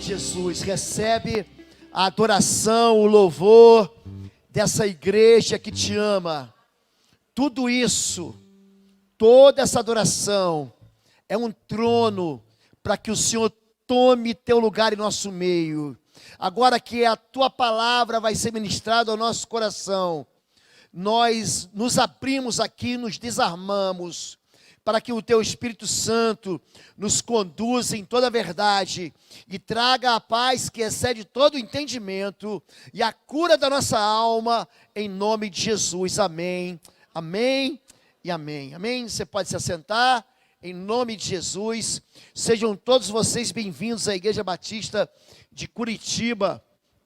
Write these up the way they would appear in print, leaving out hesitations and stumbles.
de Jesus, recebe a adoração, o louvor dessa igreja que te ama. Tudo isso, toda essa adoração é um trono para que o Senhor tome teu lugar em nosso meio. Agora que a tua palavra vai ser ministrada ao nosso coração, nós nos abrimos aqui, nos desarmamos, para que o teu Espírito Santo nos conduza em toda a verdade e traga a paz que excede todo o entendimento e a cura da nossa alma, em nome de Jesus. Amém, amém e amém. Amém? Você pode se assentar, em nome de Jesus. Sejam todos vocês bem-vindos à Igreja Batista de Curitiba,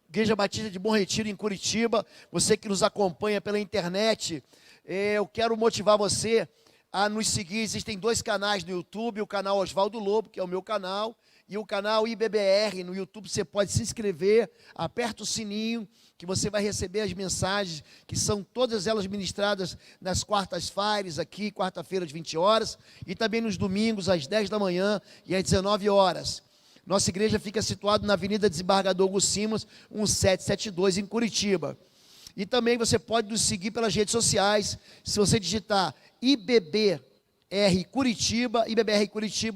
Igreja Batista de Bom Retiro em Curitiba. Você que nos acompanha pela internet, eu quero motivar você a nos seguir. Existem dois canais no YouTube, o canal Oswaldo Lobo, que é o meu canal, e o canal IBBR. No YouTube você pode se inscrever, aperta o sininho, que você vai receber as mensagens, que são todas elas ministradas nas quartas-feiras, aqui, quarta-feira às 20 horas, e também nos domingos às 10 da manhã e às 19 horas. Nossa igreja fica situada na Avenida Desembargador Augusto Simas, 1772, em Curitiba. E também você pode nos seguir pelas redes sociais, se você digitar IBBR Curitiba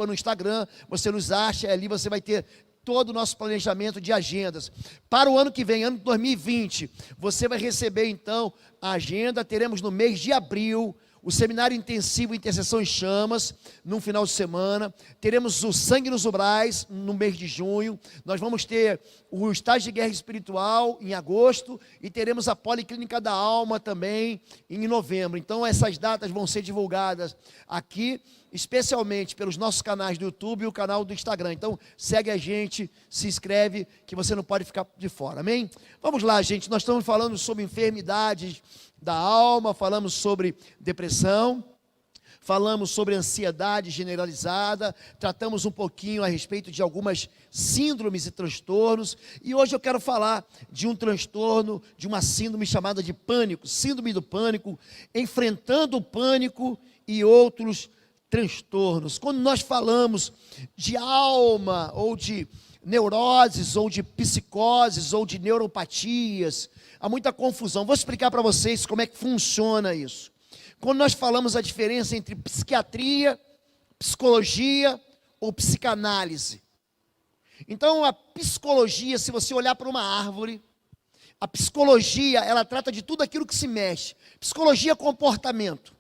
no Instagram, você nos acha, ali você vai ter todo o nosso planejamento de agendas. Para o ano que vem, ano de 2020, você vai receber então a agenda. Teremos no mês de abril o Seminário Intensivo Intercessão em Chamas, num final de semana. Teremos o Sangue nos Umbrais, no mês de junho. Nós vamos ter o Estágio de Guerra Espiritual, em agosto. E teremos a Policlínica da Alma também, em novembro. Então, essas datas vão ser divulgadas aqui, especialmente pelos nossos canais do YouTube e o canal do Instagram. Então, segue a gente, se inscreve, que você não pode ficar de fora, amém? Vamos lá, gente, nós estamos falando sobre enfermidades da alma, falamos sobre depressão, falamos sobre ansiedade generalizada, tratamos um pouquinho a respeito de algumas síndromes e transtornos, e hoje eu quero falar de um transtorno, de uma síndrome chamada de pânico, síndrome do pânico, enfrentando o pânico e outros transtornos. Quando nós falamos de alma, ou de neuroses, ou de psicoses, ou de neuropatias, há muita confusão. Vou explicar para vocês como é que funciona isso. Quando nós falamos a diferença entre psiquiatria, psicologia ou psicanálise. Então, a psicologia, se você olhar para uma árvore, a psicologia, ela trata de tudo aquilo que se mexe. Psicologia é comportamento.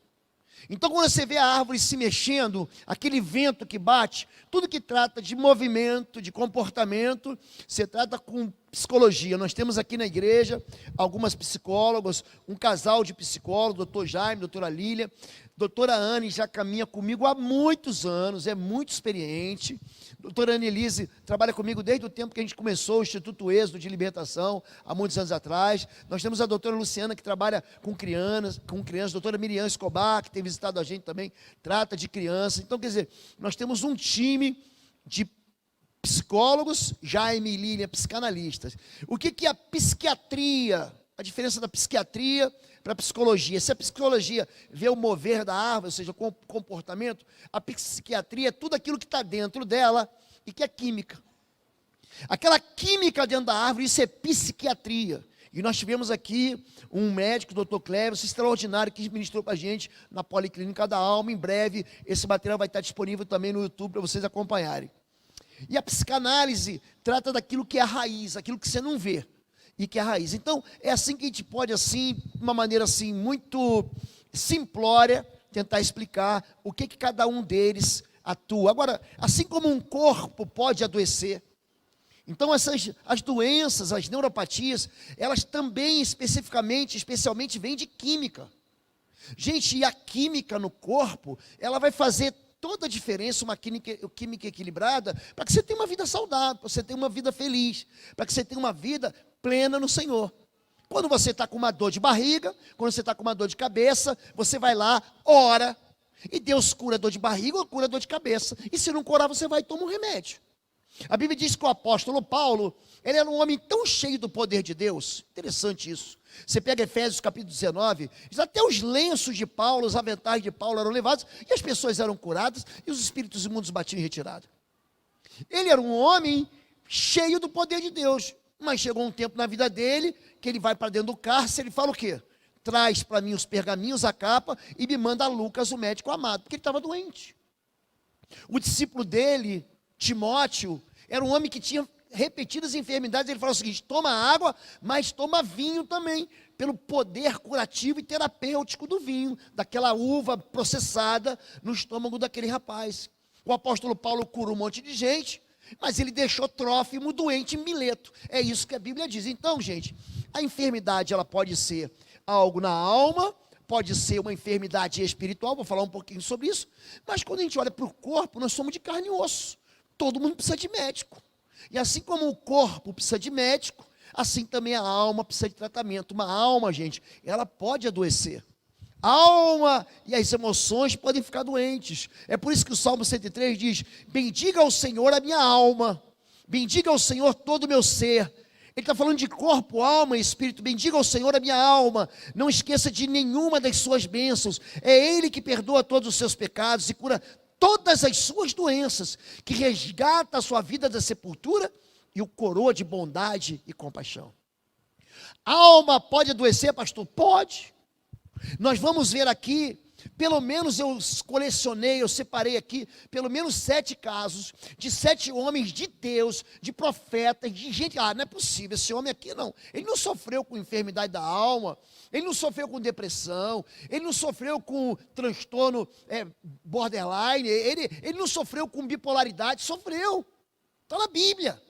Então, quando você vê a árvore se mexendo, aquele vento que bate, tudo que trata de movimento, de comportamento, você trata com psicologia. Nós temos aqui na igreja algumas psicólogas, um casal de psicólogos, doutor Jaime, doutora Lília. Doutora Anne já caminha comigo há muitos anos, é muito experiente. Doutora Annelise trabalha comigo desde o tempo que a gente começou o Instituto Êxodo de Libertação, há muitos anos atrás. Nós temos a doutora Luciana, que trabalha com crianças. Doutora Miriam Escobar, que tem visitado a gente também, trata de crianças. Então, quer dizer, nós temos um time de psicólogos, Jaime e Lília, psicanalistas. O que é a psiquiatria? A diferença da psiquiatria para a psicologia. Se a psicologia vê o mover da árvore, ou seja, o comportamento, a psiquiatria é tudo aquilo que está dentro dela e que é química. Aquela química dentro da árvore, isso é psiquiatria. E nós tivemos aqui um médico, o Dr. Cleves, extraordinário, que ministrou para a gente na Policlínica da Alma. Em breve, esse material vai estar disponível também no YouTube para vocês acompanharem. E a psicanálise trata daquilo que é a raiz, aquilo que você não vê. E que é a raiz. Então, é assim que a gente pode, assim, de uma maneira assim, muito simplória, tentar explicar o que cada um deles atua. Agora, assim como um corpo pode adoecer, então as doenças, as neuropatias, elas também especialmente vêm de química. Gente, e a química no corpo, ela vai fazer toda a diferença, uma química equilibrada, para que você tenha uma vida saudável, para que você tenha uma vida feliz, para que você tenha uma vida plena no Senhor. Quando você está com uma dor de barriga, quando você está com uma dor de cabeça, você vai lá, ora, e Deus cura a dor de barriga ou cura a dor de cabeça. E se não curar, você vai e toma um remédio. A Bíblia diz que o apóstolo Paulo, ele era um homem tão cheio do poder de Deus, interessante isso. Você pega Efésios capítulo 19, diz, até os lenços de Paulo, os aventais de Paulo eram levados, e as pessoas eram curadas, e os espíritos imundos batiam em retirada. Ele era um homem cheio do poder de Deus. Mas chegou um tempo na vida dele, que ele vai para dentro do cárcere e fala o quê? Traz para mim os pergaminhos, a capa, e me manda Lucas, o médico amado, porque ele estava doente. O discípulo dele, Timóteo, era um homem que tinha repetidas enfermidades. Ele falou o seguinte: toma água, mas toma vinho também, pelo poder curativo e terapêutico do vinho, daquela uva processada no estômago daquele rapaz. O apóstolo Paulo curou um monte de gente, mas ele deixou Trófimo doente em Mileto. É isso que a Bíblia diz. Então, gente, a enfermidade, ela pode ser algo na alma, pode ser uma enfermidade espiritual, vou falar um pouquinho sobre isso, mas quando a gente olha para o corpo, nós somos de carne e osso. Todo mundo precisa de médico. E assim como o corpo precisa de médico, assim também a alma precisa de tratamento. Uma alma, gente, ela pode adoecer. A alma e as emoções podem ficar doentes. É por isso que o Salmo 103 diz: bendiga ao Senhor a minha alma, bendiga ao Senhor todo o meu ser. Ele está falando de corpo, alma e espírito. Bendiga ao Senhor a minha alma, não esqueça de nenhuma das suas bênçãos. É Ele que perdoa todos os seus pecados e cura todas as suas doenças, que resgata a sua vida da sepultura e o coroa de bondade e compaixão. A alma pode adoecer, pastor? Pode. Nós vamos ver aqui, pelo menos eu colecionei, eu separei aqui, pelo menos 7 casos, de 7 homens de Deus, de profetas, de gente. Não é possível, esse homem aqui não, ele não sofreu com enfermidade da alma, ele não sofreu com depressão, ele não sofreu com transtorno borderline, ele não sofreu com bipolaridade. Sofreu, está na Bíblia.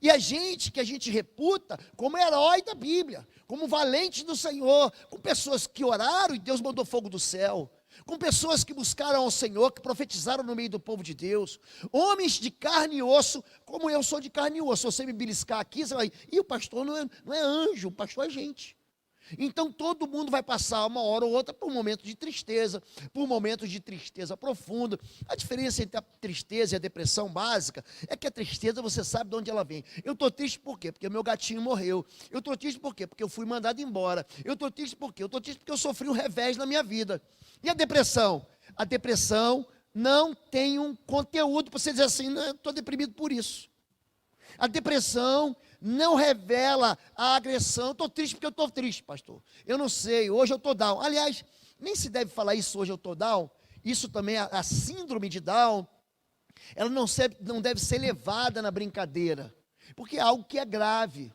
E a gente que a gente reputa como herói da Bíblia, como valente do Senhor, com pessoas que oraram e Deus mandou fogo do céu, com pessoas que buscaram ao Senhor, que profetizaram no meio do povo de Deus, homens de carne e osso, como eu sou de carne e osso. Se você me beliscar aqui, você vai, e o pastor não é anjo, o pastor é gente. Então todo mundo vai passar uma hora ou outra por um momento de tristeza, por momentos de tristeza profunda. A diferença entre a tristeza e a depressão básica é que a tristeza você sabe de onde ela vem. Eu estou triste por quê? Porque o meu gatinho morreu. Eu estou triste por quê? Porque eu fui mandado embora. Eu estou triste por quê? Eu estou triste porque eu sofri um revés na minha vida. E a depressão? A depressão não tem um conteúdo para você dizer assim: não, eu estou deprimido por isso. A depressão não revela a agressão. Estou triste porque eu estou triste, pastor. Eu não sei, hoje eu estou down. Aliás, nem se deve falar isso, hoje eu estou down. Isso também, a síndrome de Down, ela não deve ser levada na brincadeira, porque é algo que é grave.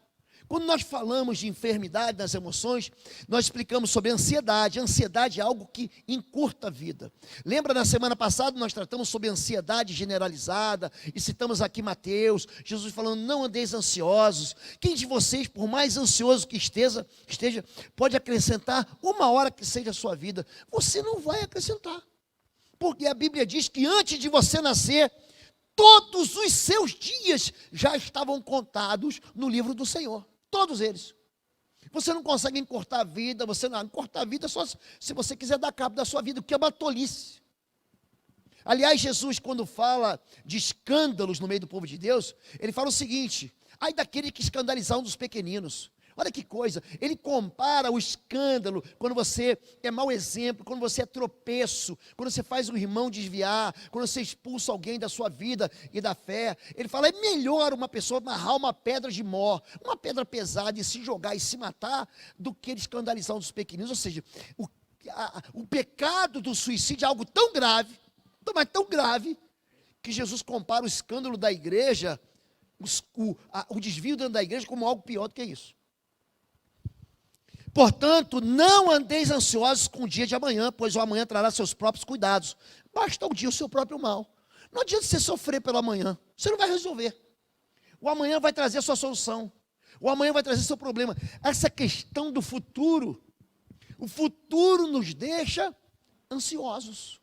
Quando nós falamos de enfermidade das emoções, nós explicamos sobre ansiedade. A ansiedade é algo que encurta a vida. Lembra, na semana passada nós tratamos sobre ansiedade generalizada e citamos aqui Mateus, Jesus falando: não andeis ansiosos. Quem de vocês, por mais ansioso que esteja, pode acrescentar uma hora que seja a sua vida? Você não vai acrescentar, porque a Bíblia diz que antes de você nascer, todos os seus dias já estavam contados no livro do Senhor. Todos eles. Você não consegue encurtar a vida, encurtar a vida só se você quiser dar cabo da sua vida, o que é uma tolice. Aliás, Jesus, quando fala de escândalos no meio do povo de Deus, ele fala o seguinte: ai daquele que escandalizar um dos pequeninos. Olha que coisa, ele compara o escândalo, quando você é mau exemplo, quando você é tropeço, quando você faz um irmão desviar, quando você expulsa alguém da sua vida e da fé. Ele fala: é melhor uma pessoa amarrar uma pedra de mó, uma pedra pesada, e se jogar e se matar, do que ele escandalizar um dos pequeninos. Ou seja, o pecado do suicídio é algo tão grave, mas tão grave, que Jesus compara o escândalo da igreja, o desvio dentro da igreja, como algo pior do que isso. Portanto, não andeis ansiosos com o dia de amanhã, pois o amanhã trará seus próprios cuidados. Basta o dia o seu próprio mal. Não adianta você sofrer pelo amanhã, você não vai resolver. O amanhã vai trazer a sua solução. O amanhã vai trazer seu problema. Essa questão do futuro, o futuro nos deixa ansiosos.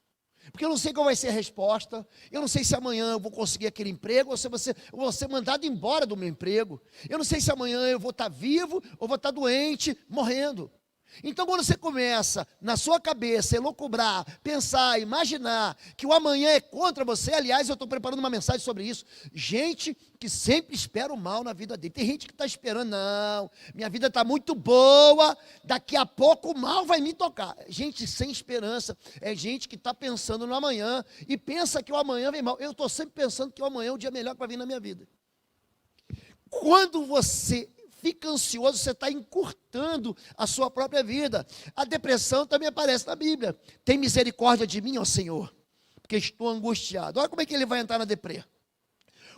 Porque eu não sei qual vai ser a resposta, eu não sei se amanhã eu vou conseguir aquele emprego, ou se eu vou ser mandado embora do meu emprego. Eu não sei se amanhã eu vou estar vivo, ou vou estar doente, morrendo. Então, quando você começa, na sua cabeça, elocubrar, pensar, imaginar que o amanhã é contra você. Aliás, eu estou preparando uma mensagem sobre isso. Gente que sempre espera o mal na vida dele. Tem gente que está esperando: não, minha vida está muito boa, daqui a pouco o mal vai me tocar. Gente sem esperança, é gente que está pensando no amanhã, e pensa que o amanhã vem mal. Eu estou sempre pensando que o amanhã é o dia melhor que vai vir na minha vida. Quando você fica ansioso, você está encurtando a sua própria vida. A depressão também aparece na Bíblia. Tem misericórdia de mim, ó Senhor, porque estou angustiado. Olha como é que ele vai entrar na deprê.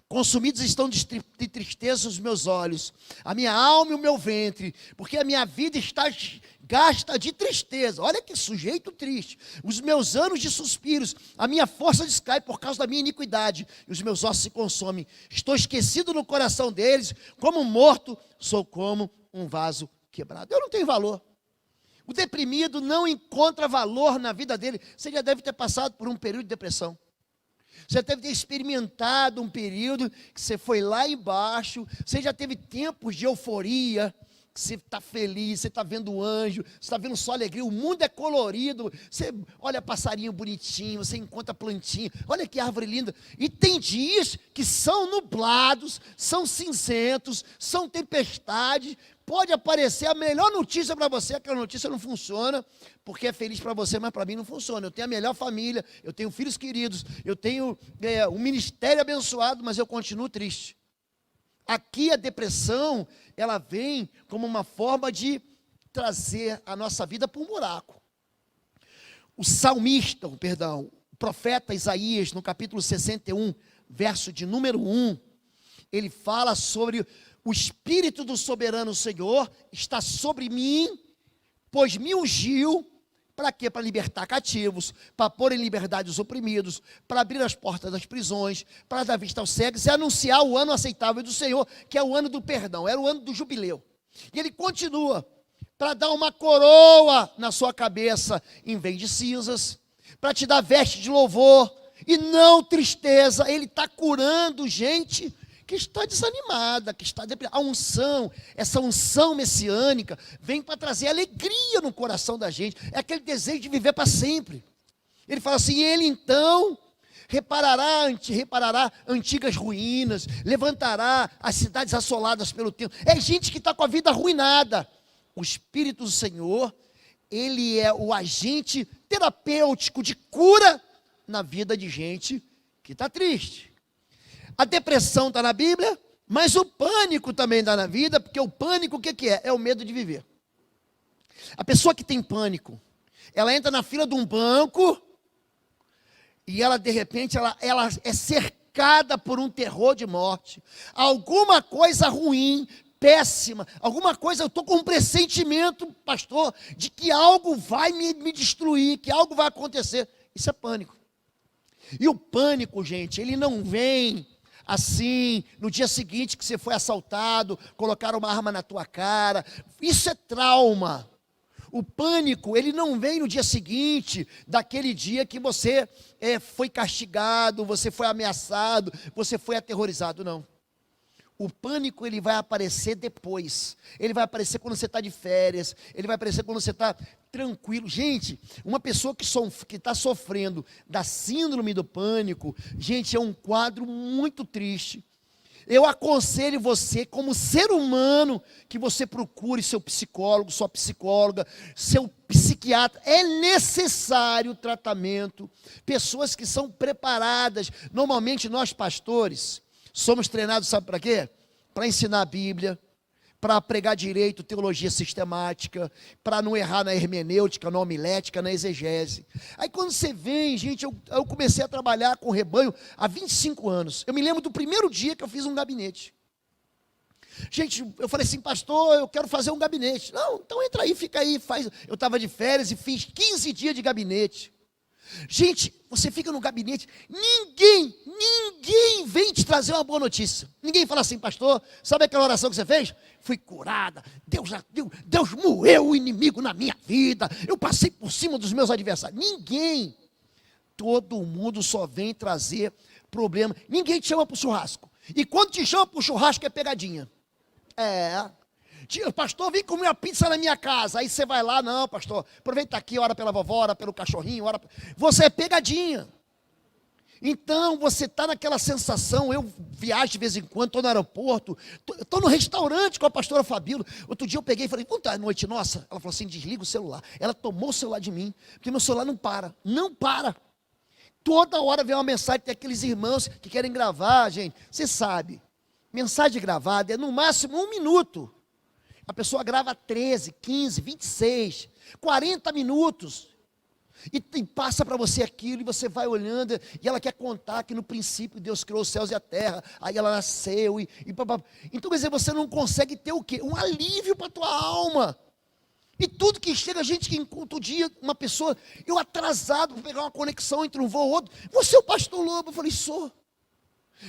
Consumidos estão de tristeza os meus olhos, a minha alma e o meu ventre, porque a minha vida está gasta de tristeza. Olha que sujeito triste. Os meus anos de suspiros, a minha força descai por causa da minha iniquidade, e os meus ossos se consomem. Estou esquecido no coração deles, como morto, sou como um vaso quebrado. Eu não tenho valor. O deprimido não encontra valor na vida dele. Você já deve ter passado por um período de depressão. Você deve ter experimentado um período que você foi lá embaixo, você já teve tempos de euforia, que você está feliz, você está vendo o anjo, você está vendo só alegria, o mundo é colorido, você olha passarinho bonitinho, você encontra plantinha, olha que árvore linda. E tem dias que são nublados, são cinzentos, são tempestades. Pode aparecer a melhor notícia para você, aquela notícia não funciona, porque é feliz para você, mas para mim não funciona. Eu tenho a melhor família, eu tenho filhos queridos, eu tenho um ministério abençoado, mas eu continuo triste. Aqui a depressão, ela vem como uma forma de trazer a nossa vida para um buraco. O profeta Isaías, no capítulo 61, verso de número 1, ele fala sobre o Espírito do soberano Senhor está sobre mim, pois me ungiu, para quê? Para libertar cativos, para pôr em liberdade os oprimidos, para abrir as portas das prisões, para dar vista aos cegos e anunciar o ano aceitável do Senhor, que é o ano do perdão, era o ano do jubileu. E ele continua, para dar uma coroa na sua cabeça, em vez de cinzas, para te dar veste de louvor, e não tristeza. Ele está curando gente que está desanimada, que está deprimida. A unção, essa unção messiânica, vem para trazer alegria no coração da gente, é aquele desejo de viver para sempre. Ele fala assim, ele então reparará antigas ruínas, levantará as cidades assoladas pelo tempo. É gente que está com a vida arruinada. O Espírito do Senhor, ele é o agente terapêutico de cura na vida de gente que está triste. A depressão está na Bíblia, mas o pânico também está na vida, porque o pânico o que é? É o medo de viver. A pessoa que tem pânico, ela entra na fila de um banco e ela, de repente, ela é cercada por um terror de morte. Alguma coisa ruim, péssima, alguma coisa, eu estou com um pressentimento, pastor, de que algo vai me destruir, que algo vai acontecer. Isso é pânico. E o pânico, gente, ele não vem assim, no dia seguinte que você foi assaltado, colocaram uma arma na tua cara. Isso é trauma. O pânico, ele não vem no dia seguinte, daquele dia que você foi castigado, você foi ameaçado, você foi aterrorizado, não. O pânico, ele vai aparecer depois. Ele vai aparecer quando você está de férias. Ele vai aparecer quando você está tranquilo. Gente, uma pessoa que está sofrendo da síndrome do pânico, gente, é um quadro muito triste. Eu aconselho você, como ser humano, que você procure seu psicólogo, sua psicóloga, seu psiquiatra. É necessário tratamento. Pessoas que são preparadas. Normalmente nós pastores somos treinados, sabe para quê? Para ensinar a Bíblia, para pregar direito, teologia sistemática, para não errar na hermenêutica, na homilética, na exegese. Aí quando você vem, gente, eu comecei a trabalhar com o rebanho há 25 anos. Eu me lembro do primeiro dia que eu fiz um gabinete. Gente, eu falei assim, pastor, eu quero fazer um gabinete. Não, então entra aí, fica aí, faz. Eu estava de férias e fiz 15 dias de gabinete. Gente, você fica no gabinete, ninguém vem te trazer uma boa notícia. Ninguém fala assim, pastor, sabe aquela oração que você fez? Fui curada, Deus moeu o inimigo na minha vida, eu passei por cima dos meus adversários. Ninguém, todo mundo só vem trazer problema. Ninguém te chama para o churrasco. E quando te chama para o churrasco é pegadinha. Pastor, vem comer uma pizza na minha casa. Aí você vai lá, não, pastor, aproveita aqui, ora pela vovó, ora pelo cachorrinho, você é pegadinha. Então, você está naquela sensação, eu viajo de vez em quando, estou no aeroporto, estou no restaurante com a pastora Fabíola. Outro dia eu peguei e falei, quanto é a noite nossa? Ela falou assim, desliga o celular. Ela tomou o celular de mim, porque meu celular não para. Toda hora vem uma mensagem, tem aqueles irmãos que querem gravar, gente, você sabe. Mensagem gravada é no máximo 1 minuto. A pessoa grava 13, 15, 26, 40 minutos. E passa para você aquilo, e você vai olhando, e ela quer contar que no princípio Deus criou os céus e a terra, aí ela nasceu, então quer dizer, você não consegue ter o quê? Um alívio para a tua alma. E tudo que chega, a gente que encontra o dia, uma pessoa, eu atrasado para pegar uma conexão entre um voo e outro, você é o pastor Lobo? Eu falei, sou.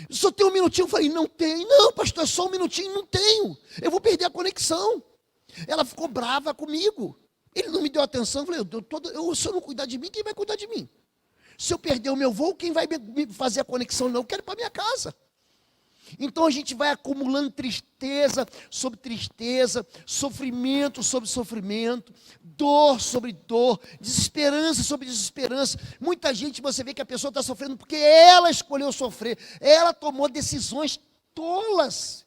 Só tem 1 minutinho, eu falei, não tem. Não, pastor, é só 1 minutinho, não tenho. Eu vou perder a conexão. Ela ficou brava comigo. Ele não me deu atenção, eu falei, se eu não cuidar de mim, quem vai cuidar de mim? Se eu perder o meu voo, quem vai me fazer a conexão? Não, eu quero ir para minha casa. Então a gente vai acumulando tristeza sobre tristeza, sofrimento sobre sofrimento, dor sobre dor, desesperança sobre desesperança. Muita gente, você vê que a pessoa está sofrendo porque ela escolheu sofrer, ela tomou decisões tolas.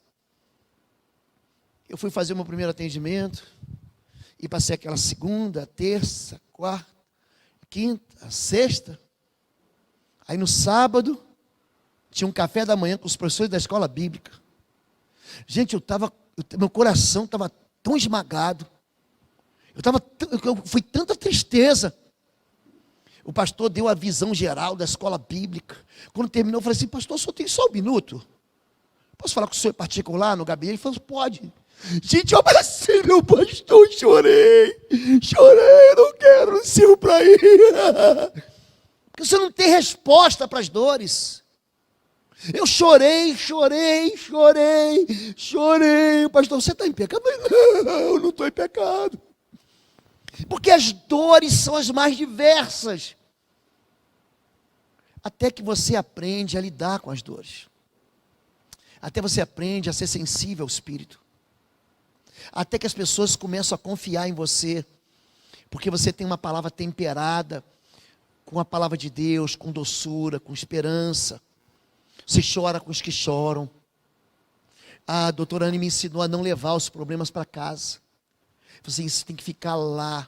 Eu fui fazer o meu primeiro atendimento, e passei aquela segunda, terça, quarta, quinta, sexta. Aí no sábado, tinha um café da manhã com os professores da escola bíblica. Gente, meu coração estava tão esmagado. Foi tanta tristeza. O pastor deu a visão geral da escola bíblica. Quando terminou, eu falei assim, pastor, só tem só 1 minuto. Posso falar com o senhor em particular no gabinete? Ele falou, pode. Gente, eu abracei meu pastor, chorei, eu não quero, não sirvo para ir. Porque você não tem resposta para as dores. Eu chorei, pastor, você está em pecado? Eu falei, não, eu não estou em pecado. Porque as dores são as mais diversas. Até que você aprende a lidar com as dores. Até você aprende a ser sensível ao Espírito. Até que as pessoas começam a confiar em você, porque você tem uma palavra temperada, com a palavra de Deus, com doçura, com esperança. Você chora com os que choram. A doutora Anne me ensinou a não levar os problemas para casa. Você isso tem que ficar lá.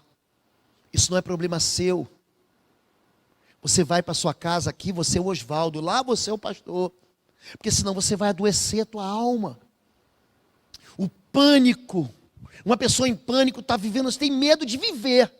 Isso não é problema seu. Você vai para sua casa aqui, você é o Osvaldo, lá você é o pastor. Porque senão você vai adoecer a tua alma. O pânico, uma pessoa em pânico está vivendo, você tem medo de viver.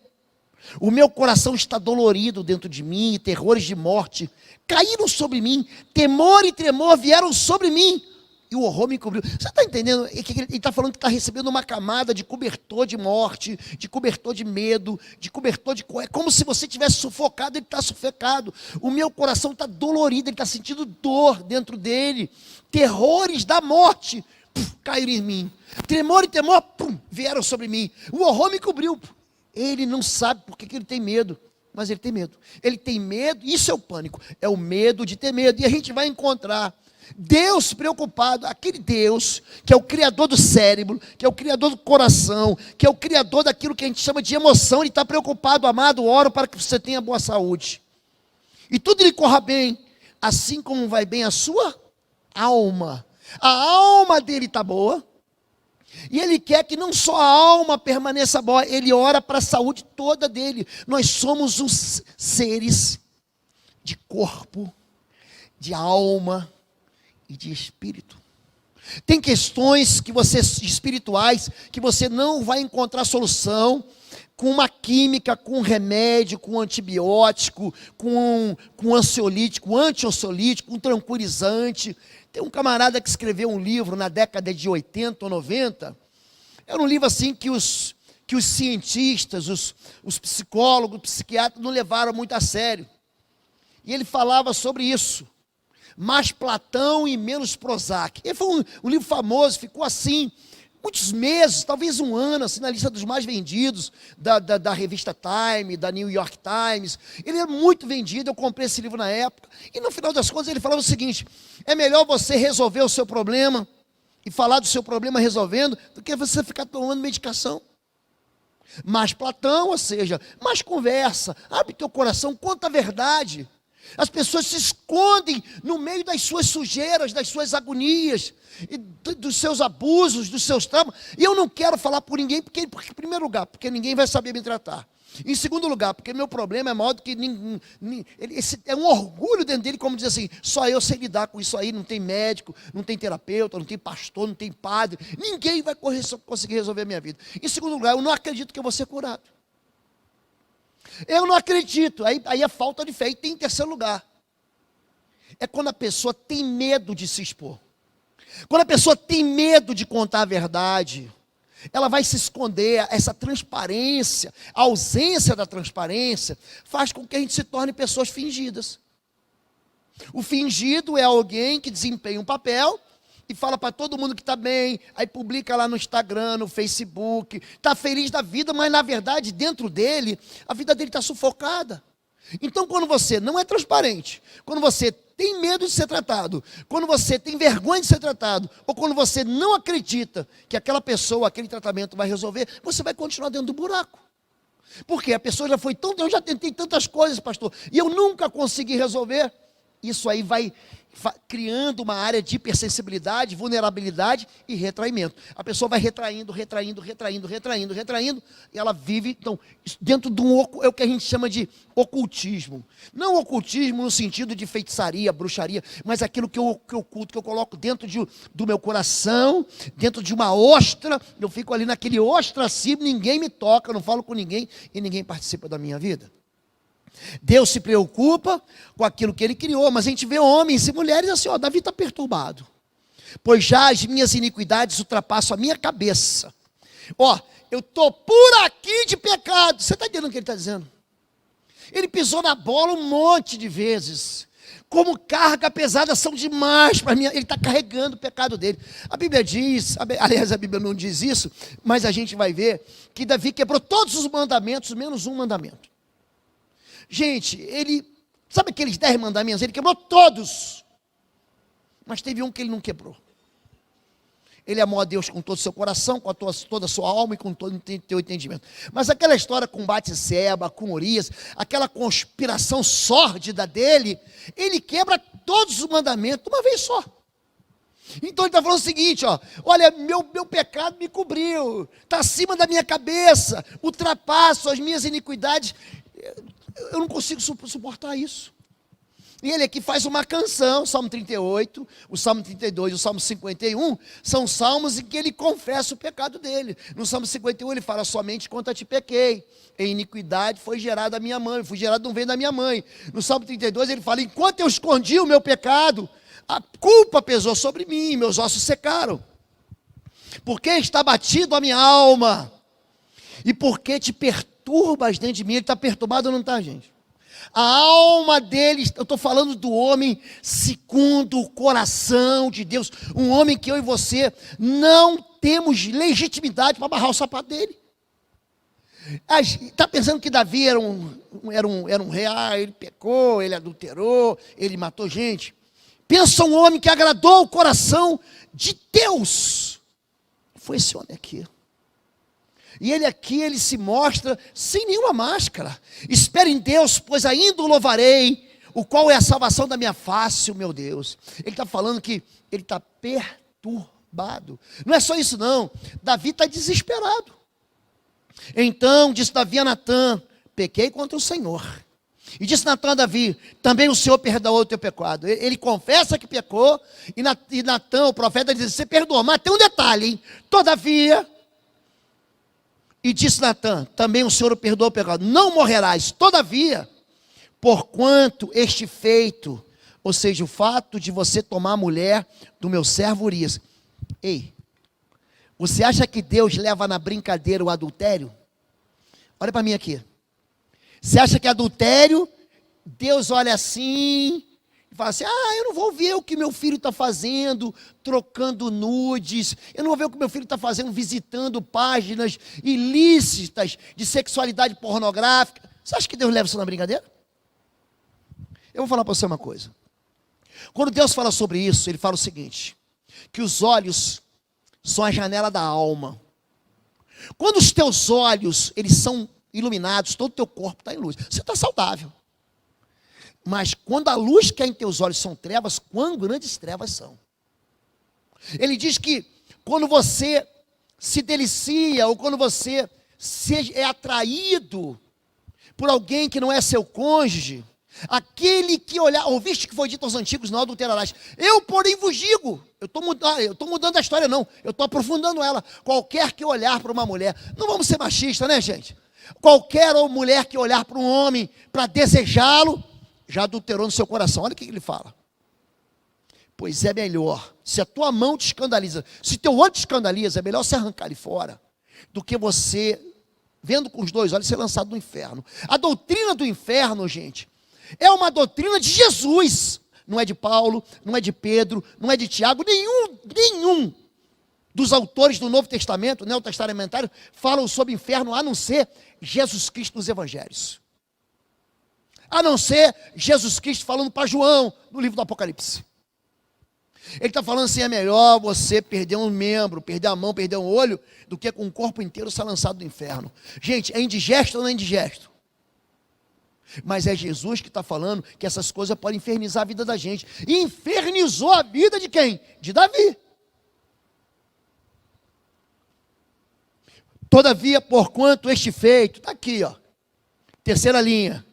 O meu coração está dolorido dentro de mim, terrores de morte caíram sobre mim, temor e tremor vieram sobre mim, e o horror me cobriu. Você está entendendo? Ele está falando que está recebendo uma camada de cobertor de morte, de cobertor de medo, de cobertor de... É como se você tivesse sufocado, ele está sufocado. O meu coração está dolorido, ele está sentindo dor dentro dele, terrores da morte caíram em mim, tremor e temor vieram sobre mim, o horror me cobriu. Ele não sabe por que ele tem medo, mas ele tem medo. Ele tem medo, isso é o pânico, é o medo de ter medo. E a gente vai encontrar Deus preocupado, aquele Deus que é o criador do cérebro, que é o criador do coração, que é o criador daquilo que a gente chama de emoção. Ele está preocupado, amado, oro para que você tenha boa saúde. E tudo lhe corra bem, assim como vai bem a sua alma. A alma dele está boa. E ele quer que não só a alma permaneça boa, ele ora para a saúde toda dele. Nós somos os seres de corpo, de alma e de espírito. Tem questões espirituais que você não vai encontrar solução com uma química, com um remédio, com um antibiótico, com um ansiolítico, anti-ansiolítico, um tranquilizante. Tem um camarada que escreveu um livro na década de 80 ou 90. Era um livro assim que os cientistas, os psicólogos, os psiquiatras não levaram muito a sério. E ele falava sobre isso. Mais Platão e menos Prozac. Ele foi um livro famoso, ficou assim, muitos meses, talvez 1 ano, assim, na lista dos mais vendidos, da revista Time, da New York Times. Ele era muito vendido, eu comprei esse livro na época. E no final das contas ele falava o seguinte: é melhor você resolver o seu problema, e falar do seu problema resolvendo, do que você ficar tomando medicação. Mais Platão, ou seja, mais conversa, abre teu coração, conta a verdade. As pessoas se escondem no meio das suas sujeiras, das suas agonias, e dos seus abusos, dos seus traumas. E eu não quero falar por ninguém, porque em primeiro lugar, porque ninguém vai saber me tratar. Em segundo lugar, porque meu problema é maior do que é um orgulho dentro dele, como dizer assim, só eu sei lidar com isso aí, não tem médico, não tem terapeuta, não tem pastor, não tem padre, ninguém vai conseguir resolver a minha vida. Em segundo lugar, eu não acredito que eu vou ser curado. Eu não acredito, aí é falta de fé. E tem em terceiro lugar, é quando a pessoa tem medo de se expor. Quando a pessoa tem medo de contar a verdade, ela vai se esconder. Essa transparência, a ausência da transparência, faz com que a gente se torne pessoas fingidas. O fingido é alguém que desempenha um papel e fala para todo mundo que está bem, aí publica lá no Instagram, no Facebook, está feliz da vida, mas na verdade dentro dele, a vida dele está sufocada. Então quando você não é transparente, quando você tem medo de ser tratado, quando você tem vergonha de ser tratado, ou quando você não acredita que aquela pessoa, aquele tratamento vai resolver, você vai continuar dentro do buraco. Porque a pessoa já foi eu já tentei tantas coisas, pastor, e eu nunca consegui resolver. Isso aí vai criando uma área de hipersensibilidade, vulnerabilidade e retraimento. A pessoa vai retraindo, e ela vive, então, dentro de é o que a gente chama de ocultismo. Não ocultismo no sentido de feitiçaria, bruxaria, mas aquilo que eu oculto, que eu coloco dentro do meu coração, dentro de uma ostra, eu fico ali naquele ostracismo, ninguém me toca, eu não falo com ninguém, e ninguém participa da minha vida. Deus se preocupa com aquilo que Ele criou, mas a gente vê homens e mulheres assim, Davi está perturbado, pois já as minhas iniquidades ultrapassam a minha cabeça. Eu estou por aqui de pecado. Você está entendendo o que ele está dizendo? Ele pisou na bola um monte de vezes. Como carga pesada são demais para mim. Ele está carregando o pecado dele. A Bíblia diz, aliás, a Bíblia não diz isso, mas a gente vai ver que Davi quebrou todos os mandamentos, menos um mandamento. Gente, sabe aqueles 10 mandamentos? Ele quebrou todos. Mas teve um que ele não quebrou. Ele amou a Deus com todo o seu coração, com toda a sua alma e com todo o teu entendimento. Mas aquela história com Batseba, com Urias, aquela conspiração sórdida dele, ele quebra todos os mandamentos uma vez só. Então ele está falando o seguinte, olha, meu pecado me cobriu, está acima da minha cabeça, ultrapasso as minhas iniquidades. Eu não consigo suportar isso. E ele aqui faz uma canção, o Salmo 38, o Salmo 32 e o Salmo 51, são salmos em que ele confessa o pecado dele. No Salmo 51 ele fala, somente contra ti pequei, em iniquidade foi gerada a minha mãe, fui gerado no ventre da minha mãe. No Salmo 32 ele fala, enquanto eu escondi o meu pecado, a culpa pesou sobre mim, meus ossos secaram. Porque está batido a minha alma, e porque te perturbas dentro de mim. Ele está perturbado ou não está, gente? A alma dele, eu estou falando do homem segundo o coração de Deus, um homem que eu e você não temos legitimidade para amarrar o sapato dele. Está pensando que Davi era um rei, ele pecou, ele adulterou, ele matou gente. Pensa um homem que agradou o coração de Deus. Foi esse homem aqui. E ele aqui, ele se mostra sem nenhuma máscara. Espere em Deus, pois ainda o louvarei, o qual é a salvação da minha face, o meu Deus. Ele está falando que ele está perturbado. Não é só isso não, Davi está desesperado. Então disse Davi a Natã, pequei contra o Senhor. E disse Natã a Davi, também o Senhor perdoou o teu pecado. Ele confessa que pecou, e Natã, o profeta, diz, você perdoou, mas tem um detalhe, hein? Todavia... E disse Natã, também o Senhor o perdoou o pecado, não morrerás, todavia, porquanto este feito, ou seja, o fato de você tomar a mulher do meu servo Urias. Ei, você acha que Deus leva na brincadeira o adultério? Olha para mim aqui. Você acha que adultério, Deus olha assim... e fala assim, eu não vou ver o que meu filho está fazendo, trocando nudes, eu não vou ver o que meu filho está fazendo, visitando páginas ilícitas de sexualidade pornográfica. Você acha que Deus leva isso na brincadeira? Eu vou falar para você uma coisa. Quando Deus fala sobre isso, Ele fala o seguinte, que os olhos são a janela da alma. Quando os teus olhos, eles são iluminados, todo o teu corpo está em luz, você está saudável. Mas quando a luz que há em teus olhos são trevas, quão grandes trevas são. Ele diz que quando você se delicia, ou quando você é atraído por alguém que não é seu cônjuge, aquele que olhar, ouviste que foi dito aos antigos, não adulterarás. Eu, porém, vos digo, eu estou mudando a história não, eu estou aprofundando ela. Qualquer que olhar para uma mulher, não vamos ser machistas, né, gente? Qualquer mulher que olhar para um homem para desejá-lo, já adulterou no seu coração. Olha o que ele fala. Pois é melhor, se a tua mão te escandaliza, se teu olho te escandaliza, é melhor você arrancar ele fora, do que você, vendo com os dois olhos, ser lançado no inferno. A doutrina do inferno, gente, é uma doutrina de Jesus, não é de Paulo, não é de Pedro, não é de Tiago, nenhum dos autores do Novo Testamento, neotestamentário, falam sobre inferno, a não ser Jesus Cristo nos Evangelhos. A não ser Jesus Cristo falando para João, no livro do Apocalipse. Ele está falando assim, é melhor você perder um membro, perder a mão, perder um olho, do que com o corpo inteiro ser lançado no inferno. Gente, é indigesto ou não é indigesto? Mas é Jesus que está falando que essas coisas podem infernizar a vida da gente. E infernizou a vida de quem? De Davi. Todavia, porquanto este feito, está aqui, ó, terceira linha.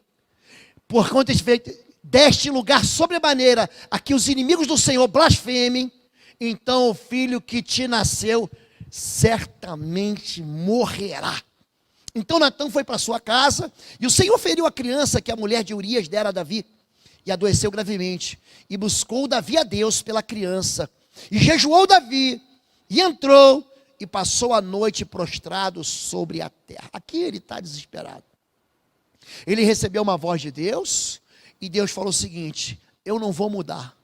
Porquanto este feito, deste lugar sobremaneira a que os inimigos do Senhor blasfemem, então o filho que te nasceu certamente morrerá. Então Natã foi para sua casa, e o Senhor feriu a criança que a mulher de Urias dera a Davi, e adoeceu gravemente, e buscou Davi a Deus pela criança, e jejuou Davi, e entrou, e passou a noite prostrado sobre a terra. Aqui ele está desesperado. Ele recebeu uma voz de Deus, e Deus falou o seguinte, eu não vou mudar,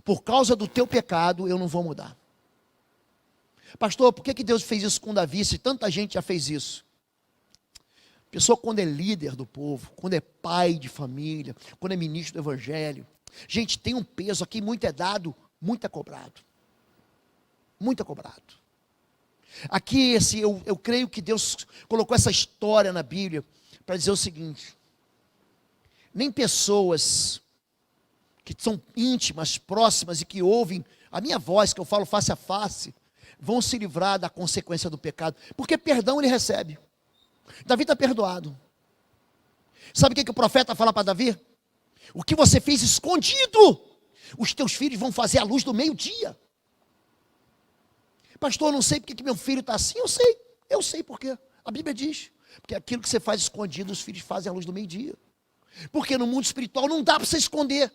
por causa do teu pecado eu não vou mudar. Pastor, por que Deus fez isso com Davi, se tanta gente já fez isso? A pessoa quando é líder do povo, quando é pai de família, quando é ministro do evangelho, gente, tem um peso aqui, muito é dado, muito é cobrado. Muito é cobrado. Aqui, eu creio que Deus colocou essa história na Bíblia, para dizer o seguinte, nem pessoas que são íntimas, próximas e que ouvem a minha voz, que eu falo face a face, vão se livrar da consequência do pecado, porque perdão ele recebe. Davi está perdoado. Sabe o que o profeta fala para Davi? O que você fez escondido, os teus filhos vão fazer à luz do meio-dia. Pastor, eu não sei porque que meu filho está assim. Eu sei porque a Bíblia diz, porque aquilo que você faz escondido, os filhos fazem à luz do meio-dia. Porque no mundo espiritual não dá para você esconder.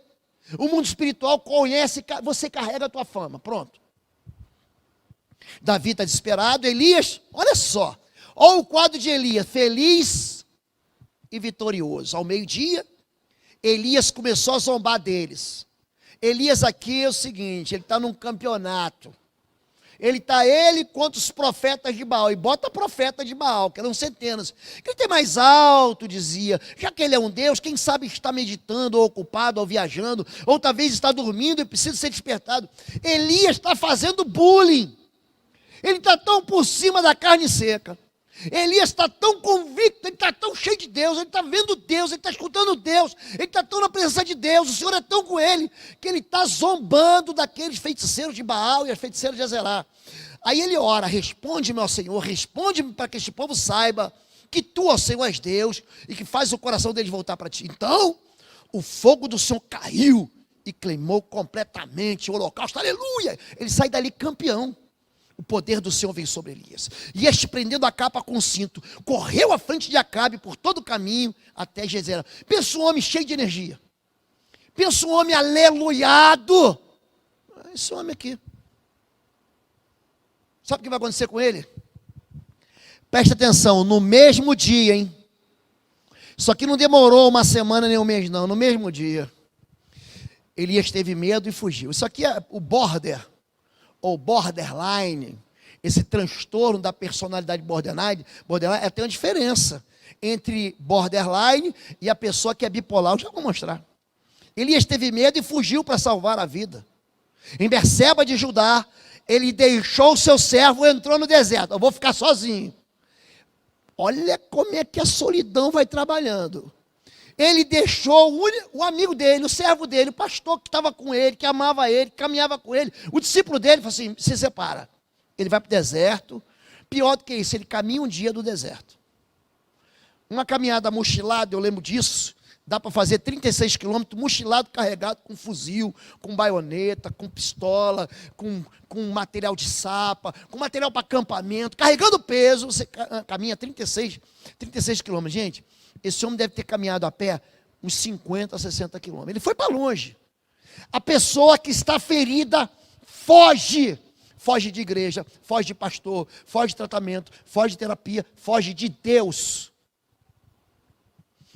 O mundo espiritual conhece, você carrega a tua fama, pronto. Davi está desesperado, Elias, olha só, olha o quadro de Elias, feliz e vitorioso. Ao meio-dia, Elias começou a zombar deles. Elias aqui é o seguinte, ele está num campeonato. Ele contra os profetas de Baal, e bota profeta de Baal, que eram centenas. Ele tem mais alto, dizia, já que ele é um Deus, quem sabe está meditando, ou ocupado, ou viajando, ou talvez está dormindo e precisa ser despertado. Elias está fazendo bullying, ele está tão por cima da carne seca, Elias está tão convicto, ele está tão cheio de Deus, ele está vendo Deus, ele está escutando Deus, ele está tão na presença de Deus, o Senhor é tão com ele, que ele está zombando daqueles feiticeiros de Baal e as feiticeiras de Azerá. Aí ele ora, responde-me ao Senhor, responde-me para que este povo saiba que tu, ó Senhor, és Deus e que faz o coração deles voltar para ti. Então, o fogo do Senhor caiu e queimou completamente o holocausto, aleluia, ele sai dali campeão. O poder do Senhor veio sobre Elias. E este, prendendo a capa com o cinto, correu à frente de Acabe por todo o caminho até Jezreel. Pensa um homem cheio de energia. Pensa um homem aleluiado. Esse homem aqui. Sabe o que vai acontecer com ele? Presta atenção, no mesmo dia, hein? Só que não demorou uma semana nem um mês, não. No mesmo dia, Elias teve medo e fugiu. Isso aqui é o border, ou borderline, esse transtorno da personalidade borderline, tem uma diferença entre borderline e a pessoa que é bipolar. Eu já vou mostrar. Elias teve medo e fugiu para salvar a vida. Em Berseba de Judá, ele deixou o seu servo e entrou no deserto. Eu vou ficar sozinho. Olha como é que a solidão vai trabalhando. Ele deixou o amigo dele, o servo dele, o pastor que estava com ele, que amava ele, que caminhava com ele, o discípulo dele, falou assim, se separa. Ele vai para o deserto, pior do que isso, ele caminha um dia do deserto. Uma caminhada mochilada, eu lembro disso. Dá para fazer 36 quilômetros mochilado, carregado com fuzil, com baioneta, com pistola, com material de sapa, com material para acampamento, carregando peso. Você caminha 36 quilômetros. Gente, esse homem deve ter caminhado a pé uns 50, 60 quilômetros. Ele foi para longe. A pessoa que está ferida foge. Foge de igreja, foge de pastor, foge de tratamento, foge de terapia, foge de Deus.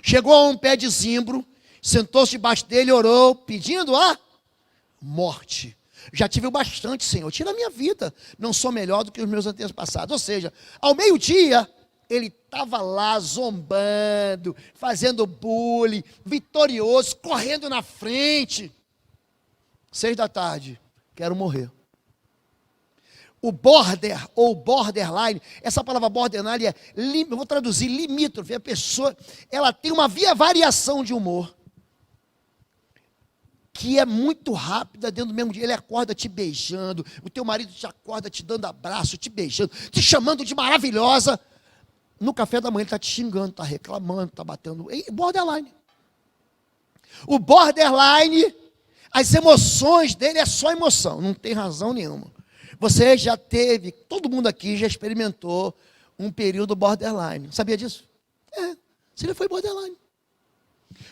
Chegou a um pé de zimbro, sentou-se debaixo dele, orou, pedindo a morte. Já tive o bastante, Senhor, tira a minha vida, não sou melhor do que os meus antepassados. Ou seja, ao meio-dia, ele estava lá zombando, fazendo bullying, vitorioso, correndo na frente. 6 da tarde, quero morrer. O border ou borderline, essa palavra borderline eu vou traduzir limítrofe. A pessoa, ela tem uma variação de humor que é muito rápida dentro do mesmo dia. Ele acorda te beijando, o teu marido te acorda te dando abraço, te beijando, te chamando de maravilhosa. No café da manhã ele está te xingando, está reclamando, está batendo. Borderline. O borderline, as emoções dele é só emoção, não tem razão nenhuma. Você já teve, todo mundo aqui já experimentou um período borderline. Sabia disso? Você já foi borderline.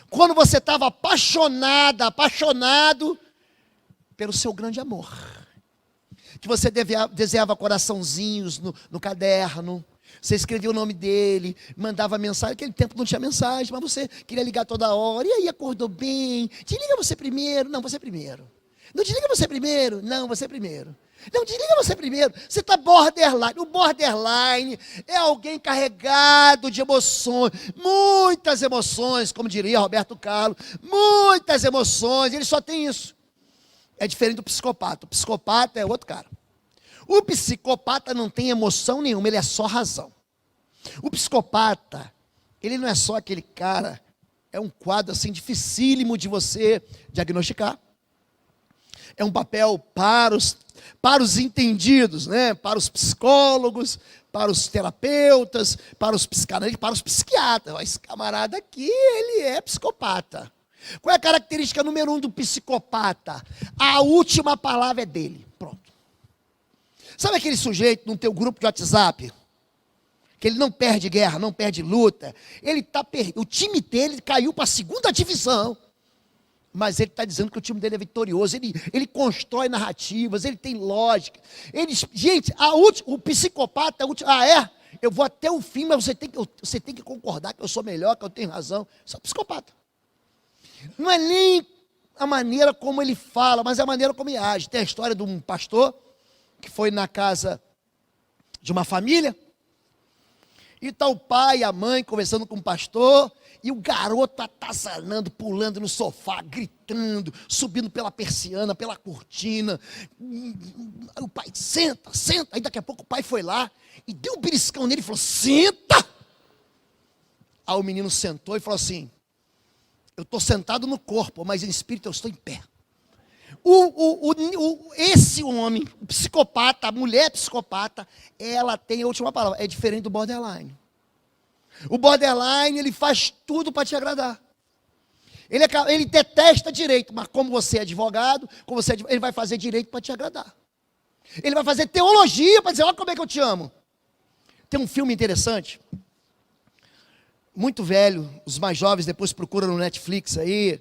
Quando você estava apaixonado pelo seu grande amor. Que você desenhava coraçãozinhos no caderno. Você escrevia o nome dele, mandava mensagem. Naquele tempo não tinha mensagem, mas você queria ligar toda hora. E aí, acordou bem? Desliga você primeiro. Não, você primeiro. Não, desliga você primeiro. Não, você primeiro. Não, desliga você primeiro. Você está borderline. O borderline é alguém carregado de emoções, muitas emoções, como diria Roberto Carlos, muitas emoções. Ele só tem isso. É diferente do psicopata. O psicopata é outro cara. O psicopata não tem emoção nenhuma, ele é só razão. O psicopata, ele não é só aquele cara, é um quadro assim dificílimo de você diagnosticar. É um papel para os entendidos, né? Para os psicólogos, para os terapeutas, para os psicanalistas, para os psiquiatras. Esse camarada aqui, ele é psicopata. Qual é a característica número 1 do psicopata? A última palavra é dele. Pronto. Sabe aquele sujeito no teu grupo de WhatsApp? Que ele não perde guerra, não perde luta. O time dele caiu para a 2ª divisão. Mas ele está dizendo que o time dele é vitorioso, ele constrói narrativas, ele tem lógica. Gente, o psicopata, eu vou até o fim, mas você tem que concordar que eu sou melhor, que eu tenho razão. Isso é um psicopata. Não é nem a maneira como ele fala, mas é a maneira como ele age. Tem a história de um pastor que foi na casa de uma família, e está o pai e a mãe conversando com o pastor, e o garoto atazanando, pulando no sofá, gritando, subindo pela persiana, pela cortina. O pai, senta. Aí daqui a pouco o pai foi lá e deu um beliscão nele e falou, senta! Aí o menino sentou e falou assim, eu estou sentado no corpo, mas em espírito eu estou em pé. Esse homem, o psicopata, a mulher psicopata, ela tem a última palavra, é diferente do borderline. O borderline, ele faz tudo para te agradar. Ele detesta direito, mas como você é advogado, ele vai fazer direito para te agradar. Ele vai fazer teologia para dizer, olha como é que eu te amo. Tem um filme interessante, muito velho, os mais jovens depois procuram no Netflix aí,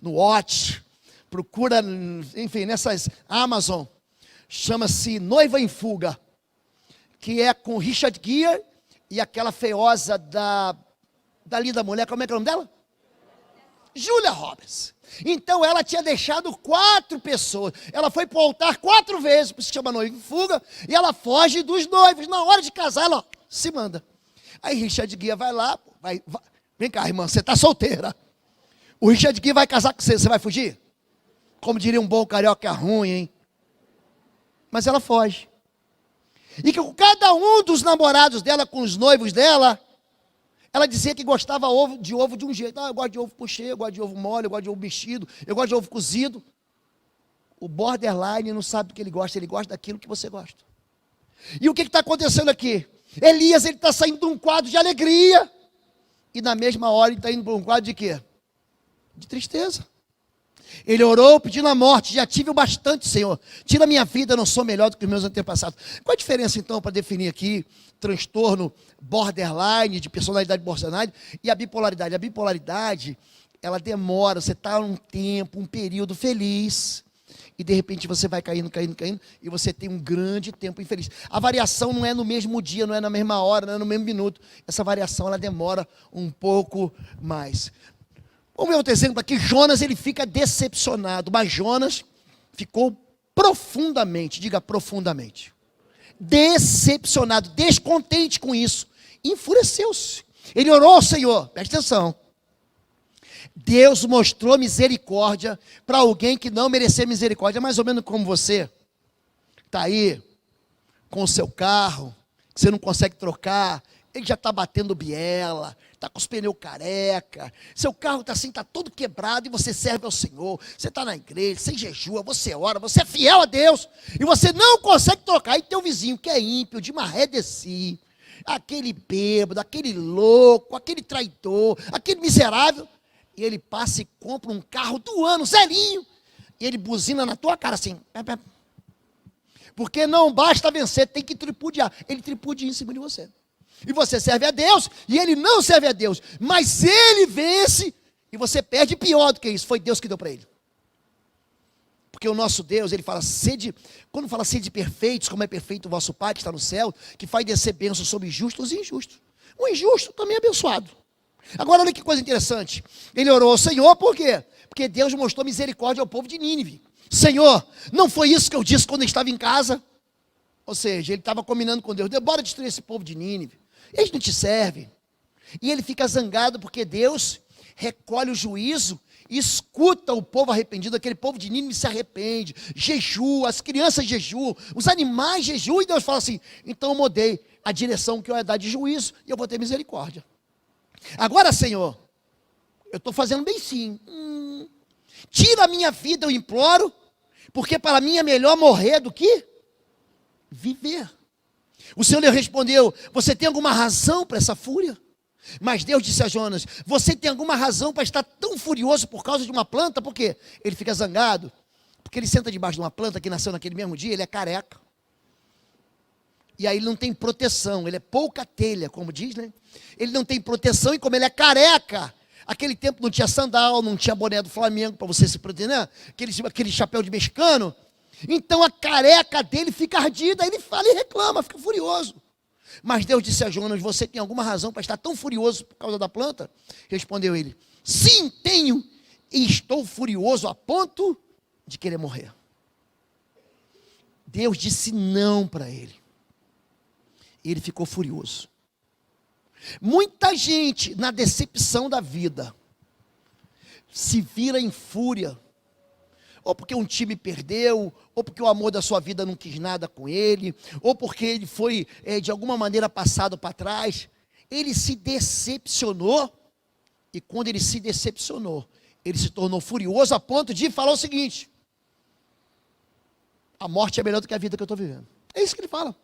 no Watch, procura, nessas Amazon, chama-se Noiva em Fuga, que é com Richard Gere e aquela feiosa da linda mulher, como é que é o nome dela? Julia Roberts. Então ela tinha deixado 4 pessoas, ela foi para o altar 4 vezes, por isso se chama Noiva em Fuga, e ela foge dos noivos, na hora de casar ela se manda. Aí Richard Gere vai lá, vem cá irmã, você está solteira, o Richard Gere vai casar com você, você vai fugir? Como diria um bom carioca, é ruim, hein? Mas ela foge. E que com cada um dos namorados dela, com os noivos dela, ela dizia que gostava de ovo de um jeito. Eu gosto de ovo pochê, eu gosto de ovo mole, eu gosto de ovo mexido, eu gosto de ovo cozido. O borderline não sabe do que ele gosta daquilo que você gosta. E o que está acontecendo aqui? Elias, ele está saindo de um quadro de alegria, e na mesma hora ele está indo para um quadro de quê? De tristeza. Ele orou pedindo a morte, já tive o bastante, Senhor, tira a minha vida, eu não sou melhor do que os meus antepassados. Qual a diferença então, para definir aqui, transtorno borderline, de personalidade borderline, e a bipolaridade? A bipolaridade, ela demora, você está um tempo, um período feliz, e de repente você vai caindo, e você tem um grande tempo infeliz. A variação não é no mesmo dia, não é na mesma hora, não é no mesmo minuto. Essa variação, ela demora um pouco mais. Vamos ver outro exemplo aqui. Jonas, ele fica decepcionado, mas Jonas ficou profundamente, diga profundamente, decepcionado, descontente com isso, enfureceu-se. Ele orou ao Senhor, presta atenção. Deus mostrou misericórdia para alguém que não merecia misericórdia, mais ou menos como você, está aí com o seu carro, que você não consegue trocar, ele já está batendo biela, está com os pneus careca, seu carro está assim, está todo quebrado, e você serve ao Senhor, você está na igreja, você jejua, você ora, você é fiel a Deus, e você não consegue trocar, e teu vizinho que é ímpio, de maré de si, aquele bêbado, aquele louco, aquele traidor, aquele miserável, e ele passa e compra um carro do ano, zerinho, e ele buzina na tua cara assim, porque não basta vencer, tem que tripudiar, ele tripudia em cima de você, e você serve a Deus, e ele não serve a Deus, mas ele vence, e você perde. Pior do que isso, foi Deus que deu para ele, porque o nosso Deus, ele fala, quando fala sede perfeitos, como é perfeito o vosso Pai que está no céu, que faz descer bênçãos sobre justos e injustos, o injusto também é abençoado. Agora olha que coisa interessante, ele orou ao Senhor, por quê? Porque Deus mostrou misericórdia ao povo de Nínive. Senhor, não foi isso que eu disse quando eu estava em casa? Ou seja, ele estava combinando com Deus, bora destruir esse povo de Nínive, eles não te servem. E ele fica zangado porque Deus recolhe o juízo e escuta o povo arrependido, aquele povo de Nínive se arrepende, jejua, as crianças jejuam, os animais jejuam, e Deus fala assim, então eu mudei a direção que eu ia dar de juízo, e eu vou ter misericórdia. Agora, Senhor, eu estou fazendo bem sim, tira a minha vida, eu imploro, porque para mim é melhor morrer do que viver. O Senhor lhe respondeu, você tem alguma razão para essa fúria? Mas Deus disse a Jonas, você tem alguma razão para estar tão furioso por causa de uma planta? Por quê? Ele fica zangado, porque ele senta debaixo de uma planta que nasceu naquele mesmo dia, ele é careca. E aí ele não tem proteção, ele é pouca telha, como diz, né? Ele não tem proteção, e como ele é careca, aquele tempo não tinha sandal, não tinha boné do Flamengo para você se proteger, né? Aquele chapéu de mexicano. Então a careca dele fica ardida, aí ele fala e reclama, fica furioso. Mas Deus disse a Jonas, você tem alguma razão para estar tão furioso por causa da planta? Respondeu ele, sim, tenho, e estou furioso a ponto de querer morrer. Deus disse não para ele. Ele ficou furioso. Muita gente, na decepção da vida, se vira em fúria, ou porque um time perdeu, ou porque o amor da sua vida não quis nada com ele, ou porque ele foi, de alguma maneira, passado para trás. Ele se decepcionou, e quando ele se decepcionou, ele se tornou furioso a ponto de falar o seguinte, a morte é melhor do que a vida que eu estou vivendo. É isso que ele fala.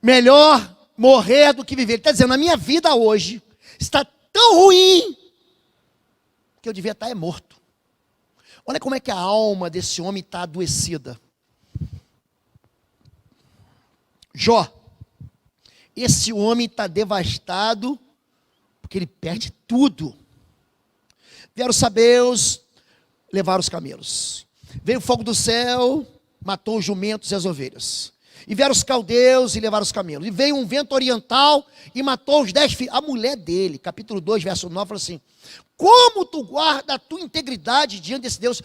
Melhor morrer do que viver. Ele está dizendo, a minha vida hoje está tão ruim, que eu devia estar morto. Olha como é que a alma desse homem está adoecida. Jó, esse homem está devastado, porque ele perde tudo. Vieram os sabeus, levaram os camelos. Veio o fogo do céu, matou os jumentos e as ovelhas. E vieram os caldeus e levaram os camelos. E veio um vento oriental e matou os 10 filhos. A mulher dele, capítulo 2, verso 9, falou assim, como tu guarda a tua integridade diante desse Deus?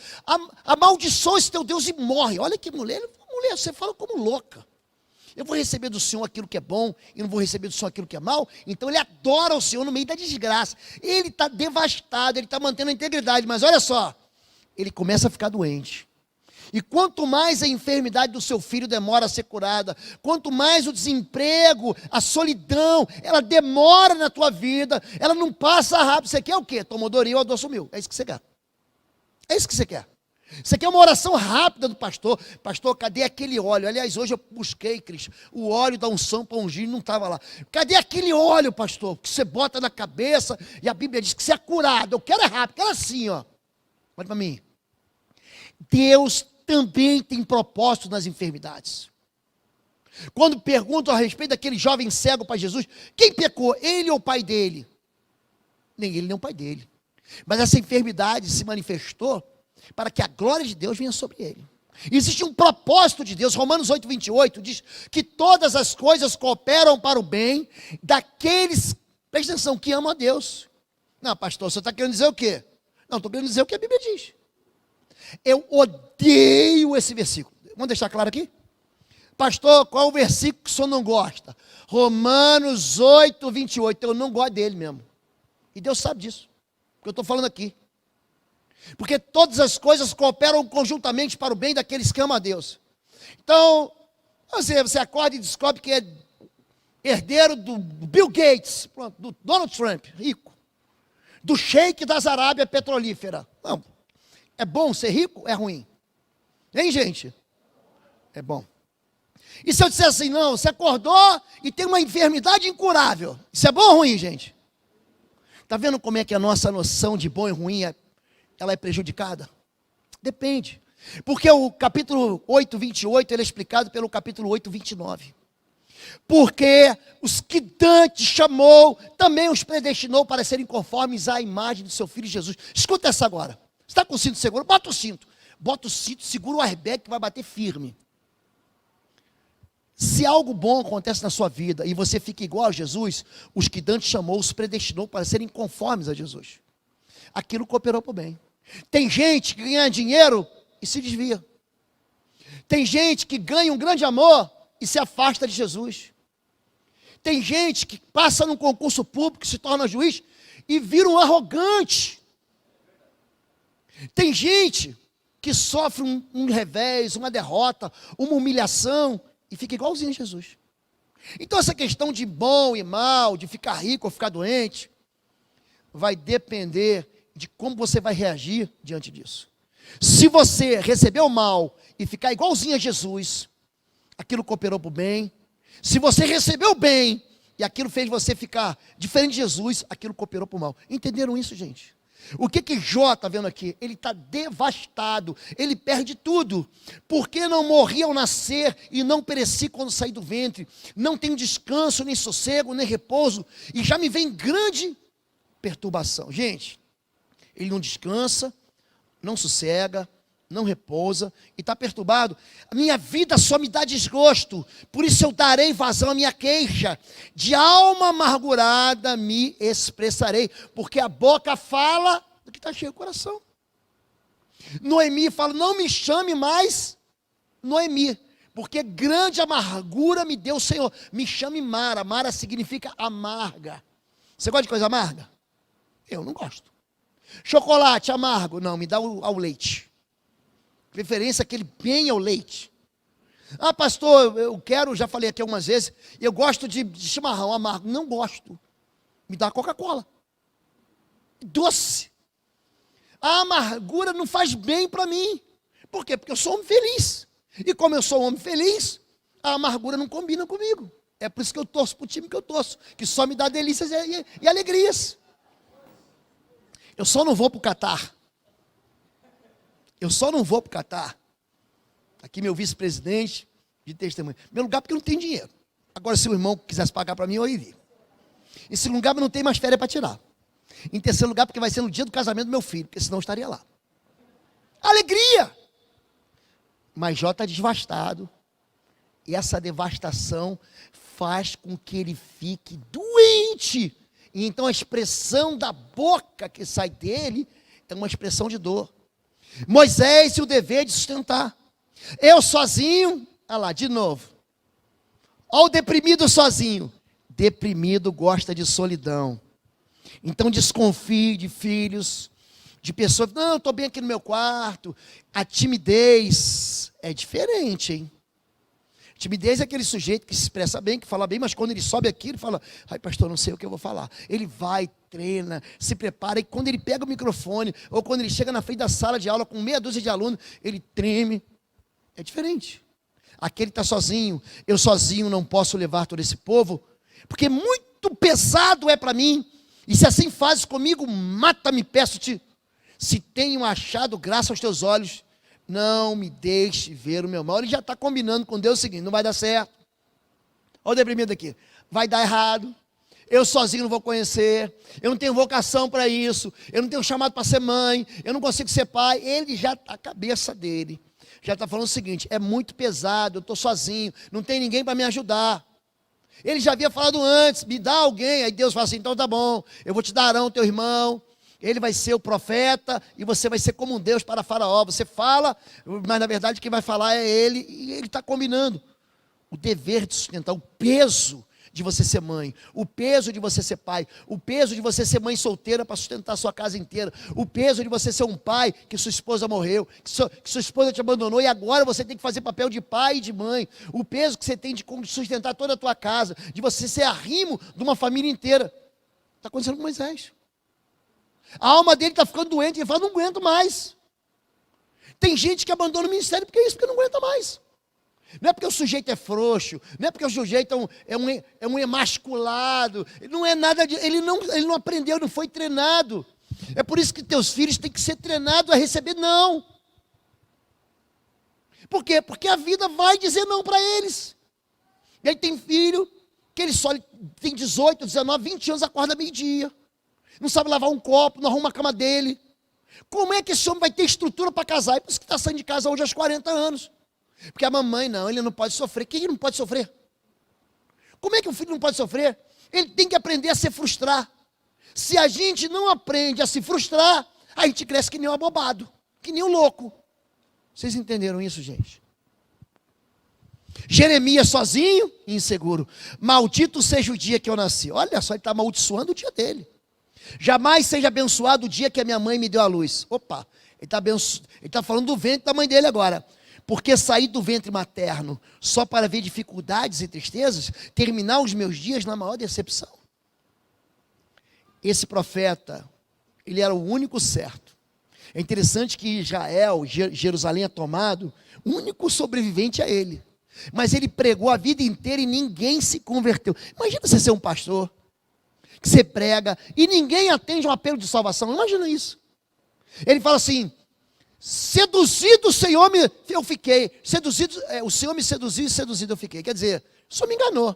Amaldiçoa esse teu Deus e morre. Olha que mulher, você fala como louca. Eu vou receber do Senhor aquilo que é bom e não vou receber do Senhor aquilo que é mal. Então ele adora o Senhor no meio da desgraça. Ele está devastado, ele está mantendo a integridade. Mas olha só, ele começa a ficar doente. E quanto mais a enfermidade do seu filho demora a ser curada, quanto mais o desemprego, a solidão, ela demora na tua vida, ela não passa rápido. Você quer o quê? Tomou Doril, a dor sumiu. É isso que você quer. É isso que você quer. Você quer uma oração rápida do pastor? Pastor, cadê aquele óleo? Aliás, hoje eu busquei, Cristo, o óleo da unção para ungir, não estava lá. Cadê aquele óleo, pastor, que você bota na cabeça e a Bíblia diz que você é curado? Eu quero é rápido, quero assim, ó. Olha para mim. Deus também tem propósito nas enfermidades. Quando perguntam a respeito daquele jovem cego para Jesus, quem pecou, ele ou o pai dele? Nem ele, nem o pai dele. Mas essa enfermidade se manifestou para que a glória de Deus venha sobre ele. Existe um propósito de Deus. Romanos 8:28 diz que todas as coisas cooperam para o bem daqueles, presta atenção, que amam a Deus. Não, pastor, você está querendo dizer o quê? Não, estou querendo dizer o que a Bíblia diz. Eu odeio esse versículo. Vamos deixar claro aqui? Pastor, qual é o versículo que o senhor não gosta? Romanos 8:28. Eu não gosto dele mesmo. E Deus sabe disso, porque eu estou falando aqui. Porque todas as coisas cooperam conjuntamente para o bem daqueles que amam a Deus. Então, você acorda e descobre que é herdeiro do Bill Gates, pronto, do Donald Trump, rico. Do sheik das Arábia Petrolífera. Não, é bom ser rico? É ruim. Hein, gente? É bom. E se eu disser assim, não, você acordou e tem uma enfermidade incurável. Isso é bom ou ruim, gente? Está vendo como é que a nossa noção de bom e ruim ela é prejudicada? Depende. Porque o capítulo 8:28 ele é explicado pelo capítulo 8:29. Porque os que Dante chamou, também os predestinou para serem conformes à imagem do seu Filho Jesus. Escuta essa agora. Você está com o cinto seguro? Bota o cinto. Bota o cinto, segura o airbag que vai bater firme. Se algo bom acontece na sua vida e você fica igual a Jesus, os que Dante chamou, os predestinou para serem conformes a Jesus. Aquilo cooperou para o bem. Tem gente que ganha dinheiro e se desvia. Tem gente que ganha um grande amor e se afasta de Jesus. Tem gente que passa num concurso público, se torna juiz e vira um arrogante. Tem gente que sofre um revés, uma derrota, uma humilhação e fica igualzinho a Jesus. Então essa questão de bom e mal, de ficar rico ou ficar doente, vai depender de como você vai reagir diante disso. Se você receber o mal e ficar igualzinho a Jesus, aquilo cooperou para o bem. Se você recebeu o bem e aquilo fez você ficar diferente de Jesus, aquilo cooperou para o mal. Entenderam isso, gente? O que Jó está vendo aqui? Ele está devastado, ele perde tudo. Porque não morri ao nascer e não pereci quando saí do ventre. Não tenho descanso, nem sossego, nem repouso. E já me vem grande perturbação. Gente, ele não descansa, não sossega, não repousa e está perturbado. A minha vida só me dá desgosto, por isso eu darei vazão à minha queixa. De alma amargurada me expressarei, porque a boca fala do que está cheio o coração. Noemi fala, não me chame mais Noemi, porque grande amargura me deu o Senhor. Me chame Mara. Mara significa amarga. Você gosta de coisa amarga? Eu não gosto. Chocolate amargo? Não, me dá ao leite. Preferência aquele bem ao leite. Ah, pastor, eu quero, já falei aqui algumas vezes, eu gosto de chimarrão amargo. Não gosto. Me dá Coca-Cola. Doce. A amargura não faz bem para mim. Por quê? Porque eu sou homem feliz. E como eu sou um homem feliz, a amargura não combina comigo. É por isso que eu torço para o time que eu torço, que só me dá delícias e alegrias. Eu só não vou para o Catar. Eu só não vou para o Catar. Aqui meu vice-presidente de testemunho. Meu lugar porque eu não tenho dinheiro. Agora se o irmão quisesse pagar para mim, eu iria. Em segundo lugar, eu não tenho mais férias para tirar. Em terceiro lugar, porque vai ser no dia do casamento do meu filho, porque senão eu estaria lá. Alegria! Mas Jó está devastado. E essa devastação faz com que ele fique doente. E então a expressão da boca que sai dele é uma expressão de dor. Moisés e o dever de sustentar. Eu sozinho, olha lá, de novo. Olha o deprimido sozinho. Deprimido gosta de solidão. Então desconfie de filhos, de pessoas. Não, estou bem aqui no meu quarto. A timidez é diferente, hein? Timidez é aquele sujeito que se expressa bem, que fala bem, mas quando ele sobe aqui, ele fala, ai pastor, não sei o que eu vou falar. Ele vai, treina, se prepara, e quando ele pega o microfone, ou quando ele chega na frente da sala de aula com meia dúzia de alunos, ele treme. É diferente. Aquele está sozinho, eu sozinho não posso levar todo esse povo, porque muito pesado é para mim, e se assim fazes comigo, mata-me, peço-te. Se tenho achado graça aos teus olhos, não me deixe ver o meu mal. Ele já está combinando com Deus o seguinte, não vai dar certo. Olha o deprimido aqui. Vai dar errado. Eu sozinho não vou conhecer. Eu não tenho vocação para isso. Eu não tenho chamado para ser mãe. Eu não consigo ser pai. Ele já está a cabeça dele. Já está falando o seguinte, é muito pesado, eu estou sozinho, não tem ninguém para me ajudar. Ele já havia falado antes, me dá alguém. Aí Deus fala assim, então tá bom, eu vou te dar Arão, teu irmão. Ele vai ser o profeta e você vai ser como um Deus para Faraó. Você fala, mas na verdade quem vai falar é ele. E ele está combinando o dever de sustentar, o peso de você ser mãe, o peso de você ser pai, o peso de você ser mãe solteira para sustentar a sua casa inteira, o peso de você ser um pai que sua esposa morreu, que sua esposa te abandonou e agora você tem que fazer papel de pai e de mãe, o peso que você tem de sustentar toda a tua casa, de você ser arrimo de uma família inteira. Está acontecendo com Moisés. A alma dele está ficando doente, ele fala, não aguento mais. Tem gente que abandona o ministério porque é isso, porque não aguenta mais. Não é porque o sujeito é frouxo, não é porque o sujeito é um emasculado, não é nada de, ele não aprendeu, não foi treinado. É por isso que teus filhos têm que ser treinados a receber não. Por quê? Porque a vida vai dizer não para eles. E aí tem filho que ele só tem 18, 19, 20 anos, acorda meio-dia. Não sabe lavar um copo, não arruma a cama dele. Como é que esse homem vai ter estrutura para casar? É por isso que está saindo de casa hoje aos 40 anos. Porque a mamãe não, ele não pode sofrer. Quem não pode sofrer? Como é que o filho não pode sofrer? Ele tem que aprender a se frustrar. Se a gente não aprende a se frustrar, a gente cresce que nem um abobado, que nem um louco. Vocês entenderam isso, gente? Jeremias sozinho e inseguro. Maldito seja o dia que eu nasci. Olha só, ele está amaldiçoando o dia dele. Jamais seja abençoado o dia que a minha mãe me deu a luz. Opa, ele está falando do ventre da mãe dele agora. Porque saí do ventre materno só para ver dificuldades e tristezas, terminar os meus dias na maior decepção. Esse profeta, ele era o único certo. É interessante que Israel, Jerusalém é tomado, o único sobrevivente é ele. Mas ele pregou a vida inteira e ninguém se converteu. Imagina você ser um pastor, que você prega e ninguém atende um apelo de salvação. Imagina isso. Ele fala assim, seduzido o Senhor eu fiquei. Seduzido, o Senhor me seduziu e seduzido eu fiquei. Quer dizer, o Senhor me enganou.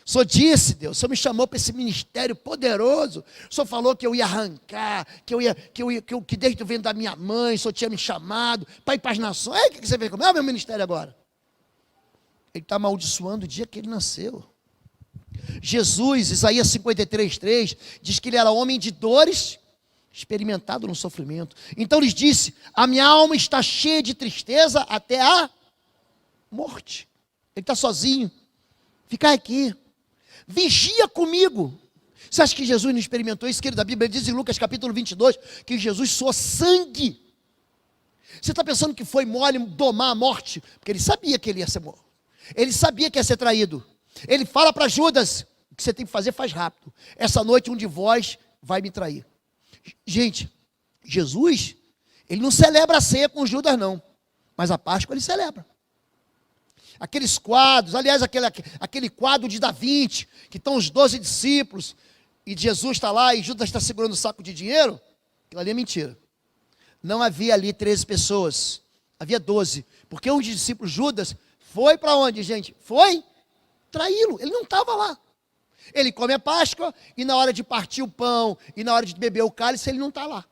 O Senhor disse, Deus, o Senhor me chamou para esse ministério poderoso. O Senhor falou que eu ia arrancar, que desde o ventre da minha mãe, o Senhor tinha me chamado para ir para as nações. O que você vê como é o meu ministério agora? Ele está amaldiçoando o dia que ele nasceu. Jesus, Isaías 53:3, diz que ele era homem de dores, experimentado no sofrimento. Então lhes disse, a minha alma está cheia de tristeza até a morte. Ele está sozinho. Fica aqui. Vigia comigo. Você acha que Jesus não experimentou isso, querido? A Bíblia diz em Lucas capítulo 22, que Jesus suou sangue. Você está pensando que foi mole domar a morte? Porque ele sabia que ele ia ser morto. Ele sabia que ia ser traído. Ele fala para Judas, o que você tem que fazer, faz rápido. Essa noite um de vós vai me trair. Gente, Jesus, ele não celebra a ceia com Judas não, mas a Páscoa ele celebra. Aqueles quadros, aliás, aquele quadro de Da Vinci, que estão os 12 discípulos, e Jesus está lá e Judas está segurando o saco de dinheiro, aquilo ali é mentira. Não havia ali 13 pessoas, havia 12, porque um dos discípulos, Judas, foi para onde, gente? Foi traí-lo, ele não estava lá. Ele come a Páscoa e na hora de partir o pão e na hora de beber o cálice, ele não está lá.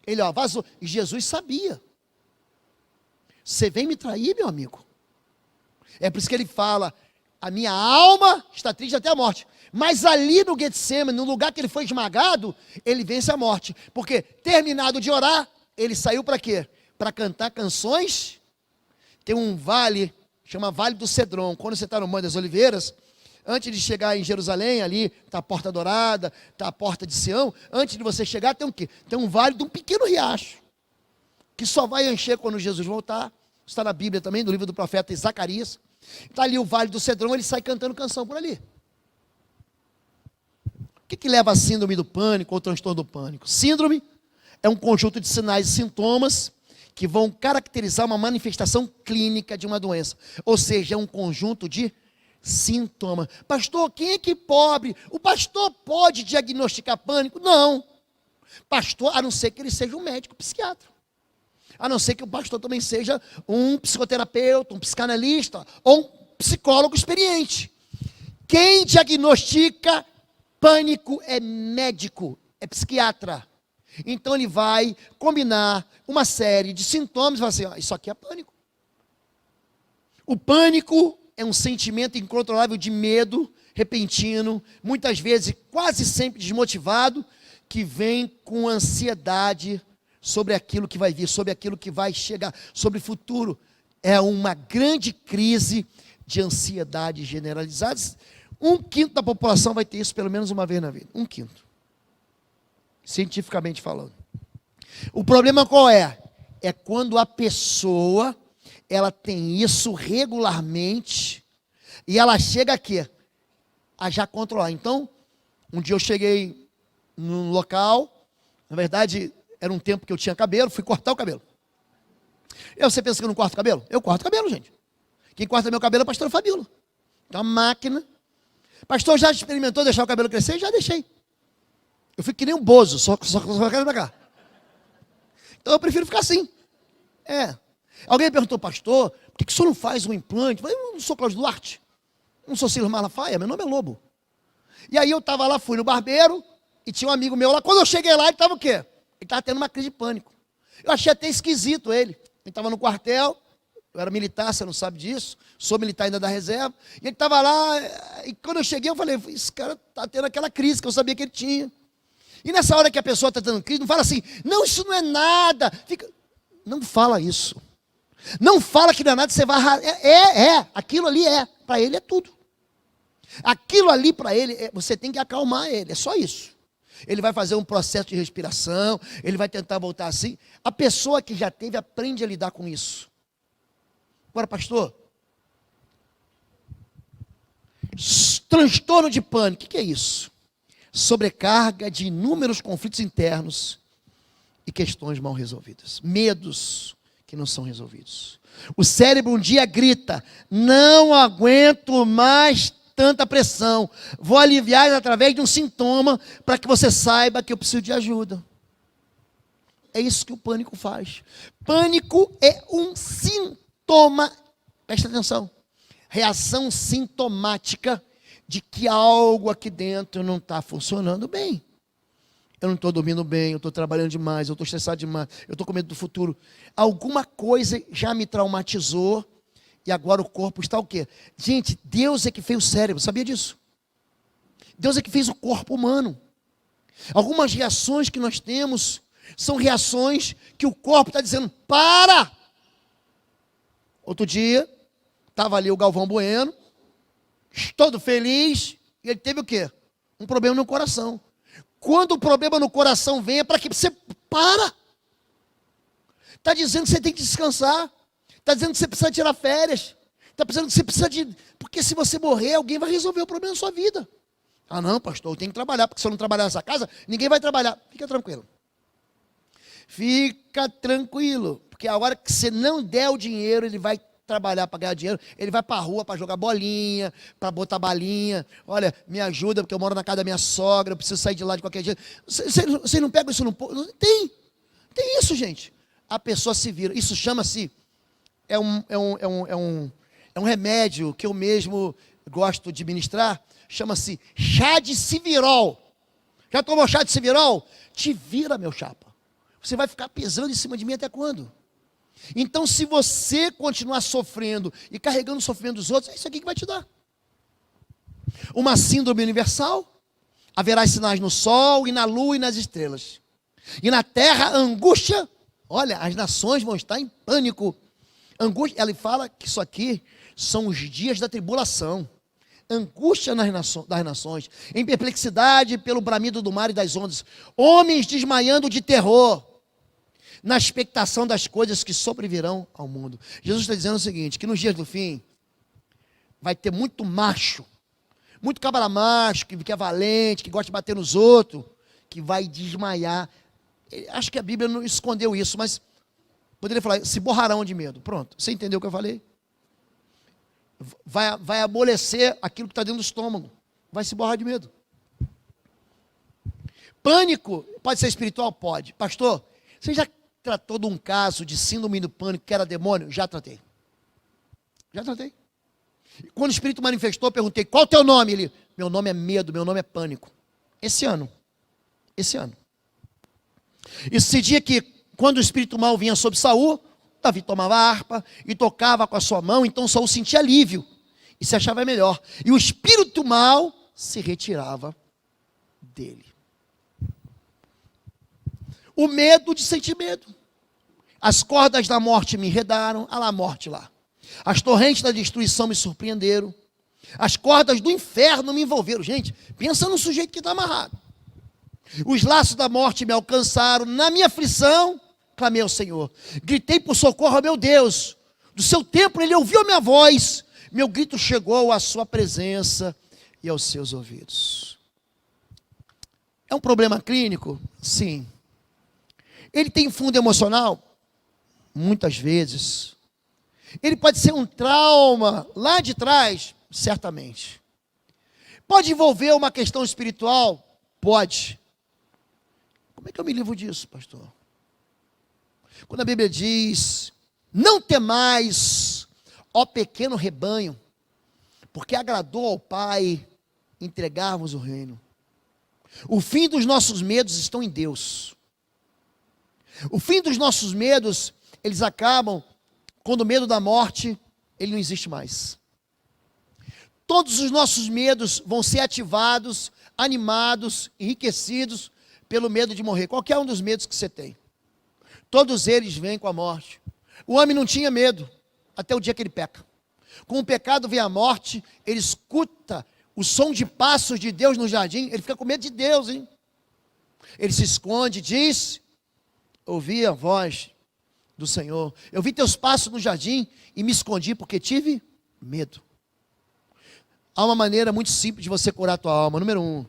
Ele vazou. E Jesus sabia. Você vem me trair, meu amigo? É por isso que ele fala, a minha alma está triste até a morte. Mas ali no Getsemane, no lugar que ele foi esmagado, ele vence a morte. Porque terminado de orar, ele saiu para quê? Para cantar canções. Tem um vale, chama Vale do Cedron. Quando você está no Monte das Oliveiras, antes de chegar em Jerusalém, ali está a Porta Dourada, está a Porta de Sião. Antes de você chegar, tem o quê? Tem um vale de um pequeno riacho, que só vai encher quando Jesus voltar. Está na Bíblia também, no livro do profeta Zacarias. Está ali o Vale do Cedrão, ele sai cantando canção por ali. O que leva à síndrome do pânico ou transtorno do pânico? Síndrome é um conjunto de sinais e sintomas que vão caracterizar uma manifestação clínica de uma doença. Ou seja, é um conjunto de sintomas. Pastor, quem é que pobre? O pastor pode diagnosticar pânico? Não. Pastor, a não ser que ele seja um médico psiquiatra. A não ser que o pastor também seja um psicoterapeuta, um psicanalista ou um psicólogo experiente. Quem diagnostica pânico é médico, é psiquiatra. Então ele vai combinar uma série de sintomas e vai assim, isso aqui é pânico. O pânico é um sentimento incontrolável de medo repentino, muitas vezes quase sempre desmotivado, que vem com ansiedade sobre aquilo que vai vir, sobre aquilo que vai chegar, sobre o futuro. É uma grande crise de ansiedade generalizada. 1/5 da população vai ter isso pelo menos uma vez na vida. 1/5. Cientificamente falando. O problema qual é? É quando a pessoa, ela tem isso regularmente, e ela chega aqui, a já controlar. Então, um dia eu cheguei num local, na verdade, era um tempo que eu tinha cabelo, fui cortar o cabelo. Você pensa que eu não corto cabelo? Eu corto cabelo, gente. Quem corta meu cabelo é a pastora Fabíola. Tem uma máquina. Pastor, já experimentou deixar o cabelo crescer? Já deixei. Eu fico que nem um bozo, só quero pra cá. Então eu prefiro ficar assim. Alguém me perguntou, pastor, por que o senhor não faz um implante? Eu falei, eu não sou Cláudio Duarte. Não sou Silas Malafaia, meu nome é Lobo. E aí eu estava lá, fui no barbeiro, e tinha um amigo meu lá. Quando eu cheguei lá, ele estava o quê? Ele estava tendo uma crise de pânico. Eu achei até esquisito ele. Ele estava no quartel, eu era militar, você não sabe disso, sou militar ainda da reserva, e ele estava lá, e quando eu cheguei, eu falei, esse cara está tendo aquela crise que eu sabia que ele tinha. E nessa hora que a pessoa está tendo crise, não fala assim, não, isso não é nada. Não fala isso. Não fala que não é nada, você vai... aquilo ali para ele é tudo. Aquilo ali para ele, você tem que acalmar ele, é só isso. Ele vai fazer um processo de respiração, ele vai tentar voltar assim. A pessoa que já teve, aprende a lidar com isso. Agora, pastor, transtorno de pânico, o que é isso? Sobrecarga de inúmeros conflitos internos e questões mal resolvidas. Medos que não são resolvidos. O cérebro um dia grita, não aguento mais tanta pressão, vou aliviar através de um sintoma para que você saiba que eu preciso de ajuda. É isso que o pânico faz. Pânico é um sintoma, presta atenção, reação sintomática de que algo aqui dentro não está funcionando bem. Eu não estou dormindo bem, eu estou trabalhando demais, eu estou estressado demais, eu estou com medo do futuro. Alguma coisa já me traumatizou e agora o corpo está o quê? Gente, Deus é que fez o cérebro, sabia disso? Deus é que fez o corpo humano. Algumas reações que nós temos são reações que o corpo está dizendo, para! Outro dia, estava ali o Galvão Bueno, todo feliz, e ele teve o quê? Um problema no coração. Quando o problema no coração vem, é para que você para. Está dizendo que você tem que descansar. Está dizendo que você precisa tirar férias. Está dizendo que você precisa de... Porque se você morrer, alguém vai resolver o problema na sua vida. Ah não, pastor, eu tenho que trabalhar, porque se eu não trabalhar nessa casa, ninguém vai trabalhar. Fica tranquilo. Fica tranquilo. Porque a hora que você não der o dinheiro, ele vai trabalhar para ganhar dinheiro, ele vai para a rua para jogar bolinha, para botar balinha. Olha, me ajuda, porque eu moro na casa da minha sogra, eu preciso sair de lá de qualquer jeito. Você não pega isso no... Tem isso, gente. A pessoa se vira. Isso chama-se... É um remédio que eu mesmo gosto de ministrar, chama-se chá de civirol. Já tomou chá de civirol? Te vira, meu chapa. Você vai ficar pesando em cima de mim até quando? Então, se você continuar sofrendo e carregando o sofrimento dos outros, é isso aqui que vai te dar. Uma síndrome universal, haverá sinais no sol, e na lua, e nas estrelas. E na terra, angústia. Olha, as nações vão estar em pânico. Angústia, ela fala que isso aqui são os dias da tribulação. Angústia das nações, em perplexidade pelo bramido do mar e das ondas. Homens desmaiando de terror, na expectação das coisas que sobrevirão ao mundo. Jesus está dizendo o seguinte, que nos dias do fim, vai ter muito macho, muito cabra macho, que é valente, que gosta de bater nos outros, que vai desmaiar. Acho que a Bíblia não escondeu isso, mas poderia falar, se borrarão de medo. Pronto, você entendeu o que eu falei? Vai amolecer aquilo que está dentro do estômago. Vai se borrar de medo. Pânico, pode ser espiritual? Pode. Pastor, você já tratou de um caso de síndrome do pânico que era demônio? Já tratei. Já tratei. Quando o espírito manifestou, eu perguntei, qual é o teu nome? Ele, meu nome é medo, meu nome é pânico. Esse ano. Esse dia que, quando o espírito mal vinha sobre Saul, Davi tomava harpa e tocava com a sua mão, então Saul sentia alívio e se achava melhor. E o espírito mal se retirava dele. O medo de sentir medo. As cordas da morte me enredaram, olha lá a morte lá. As torrentes da destruição me surpreenderam. As cordas do inferno me envolveram. Gente, pensa num sujeito que está amarrado. Os laços da morte me alcançaram. Na minha aflição, clamei ao Senhor. Gritei por socorro ao meu Deus. Do seu templo ele ouviu a minha voz. Meu grito chegou à sua presença e aos seus ouvidos. É um problema clínico? Sim. Ele tem fundo emocional? Muitas vezes. Ele pode ser um trauma lá de trás? Certamente. Pode envolver uma questão espiritual? Pode. Como é que eu me livro disso, pastor? Quando a Bíblia diz, não temais, ó pequeno rebanho, porque agradou ao Pai entregarmos o reino. O fim dos nossos medos estão em Deus. O fim dos nossos medos, eles acabam quando o medo da morte, ele não existe mais. Todos os nossos medos vão ser ativados, animados, enriquecidos pelo medo de morrer. Qualquer um dos medos que você tem. Todos eles vêm com a morte. O homem não tinha medo, até o dia que ele peca. Com o pecado vem a morte, ele escuta o som de passos de Deus no jardim, ele fica com medo de Deus, hein? Ele se esconde, diz, ouvi a voz do Senhor. Eu vi teus passos no jardim e me escondi porque tive medo. Há uma maneira muito simples de você curar a tua alma. Número 1,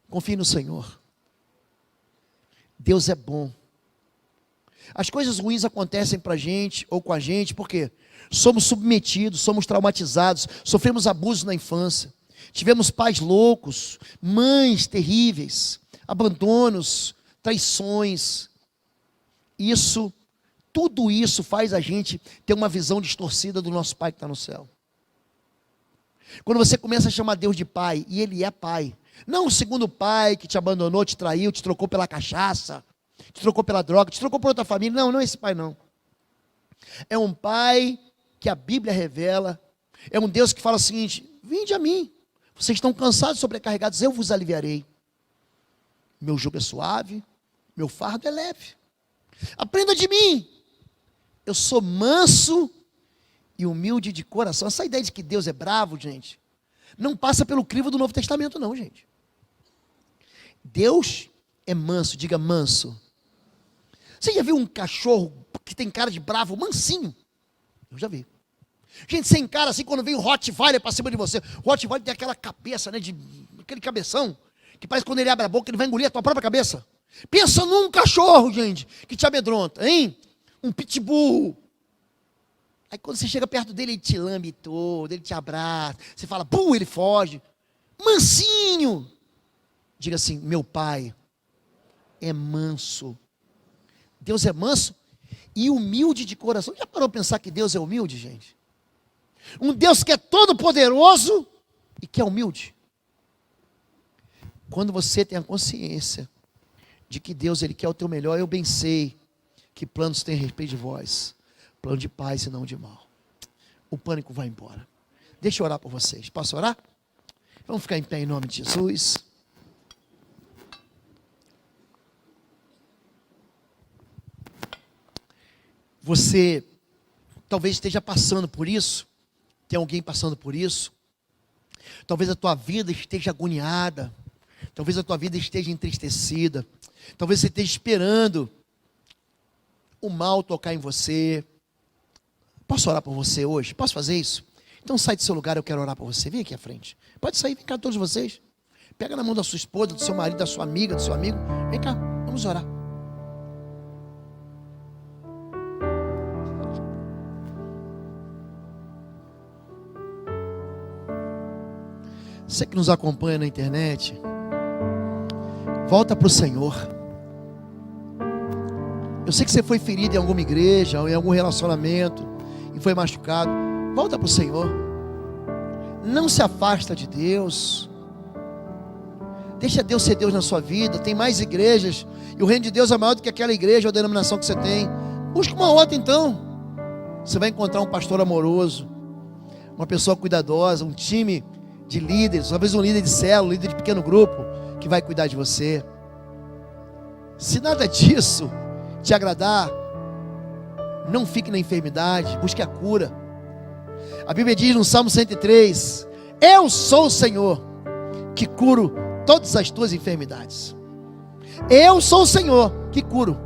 confie no Senhor. Deus é bom. As coisas ruins acontecem para a gente ou com a gente, porque somos submetidos, somos traumatizados, sofremos abusos na infância, tivemos pais loucos, mães terríveis, abandonos, traições. Tudo isso faz a gente ter uma visão distorcida do nosso Pai que está no céu. Quando você começa a chamar Deus de Pai, e Ele é Pai, não o segundo pai que te abandonou, te traiu, te trocou pela cachaça, te trocou pela droga, te trocou por outra família. Não é esse pai não. É um pai que a Bíblia revela. É um Deus que fala o seguinte: vinde a mim, vocês estão cansados e sobrecarregados, eu vos aliviarei. Meu jugo é suave, meu fardo é leve. Aprenda de mim, eu sou manso e humilde de coração. Essa ideia de que Deus é bravo, gente, não passa pelo crivo do Novo Testamento não, gente. Deus é manso, diga manso. Você já viu um cachorro que tem cara de bravo, mansinho? Eu já vi. Gente, sem cara assim, quando vem o Rottweiler para cima de você. O Rottweiler tem aquela cabeça, né, aquele cabeção, que parece que quando ele abre a boca, ele vai engolir a tua própria cabeça. Pensa num cachorro, gente, que te amedronta, hein? Um pitbull. Aí quando você chega perto dele, ele te lambe todo, ele te abraça. Você fala, ele foge. Mansinho. Diga assim, meu pai é manso. Deus é manso e humilde de coração. Já parou para pensar que Deus é humilde, gente? Um Deus que é todo poderoso e que é humilde. Quando você tem a consciência de que Deus, Ele quer o teu melhor, eu bem sei que planos têm a respeito de vós. Plano de paz e não de mal. O pânico vai embora. Deixa eu orar por vocês. Posso orar? Vamos ficar em pé em nome de Jesus. Você talvez esteja passando por isso. Tem alguém passando por isso. Talvez a tua vida esteja agoniada. Talvez a tua vida esteja entristecida. Talvez você esteja esperando o mal tocar em você. Posso orar por você hoje? Posso fazer isso? Então sai do seu lugar, eu quero orar por você. Vem aqui à frente. Pode sair, vem cá todos vocês. Pega na mão da sua esposa, do seu marido, da sua amiga, do seu amigo. Vem cá, vamos orar. Você que nos acompanha na internet, volta para o Senhor. Eu sei que você foi ferido em alguma igreja, ou em algum relacionamento, e foi machucado. Volta para o Senhor. Não se afasta de Deus. Deixa Deus ser Deus na sua vida. Tem mais igrejas, e o reino de Deus é maior do que aquela igreja ou denominação que você tem. Busca uma outra então. Você vai encontrar um pastor amoroso, uma pessoa cuidadosa, um time de líderes, talvez um líder de célula, um líder de pequeno grupo, que vai cuidar de você. Se nada disso te agradar, não fique na enfermidade, busque a cura. A Bíblia diz no Salmo 103: eu sou o Senhor que curo todas as tuas enfermidades. Eu sou o Senhor que curo.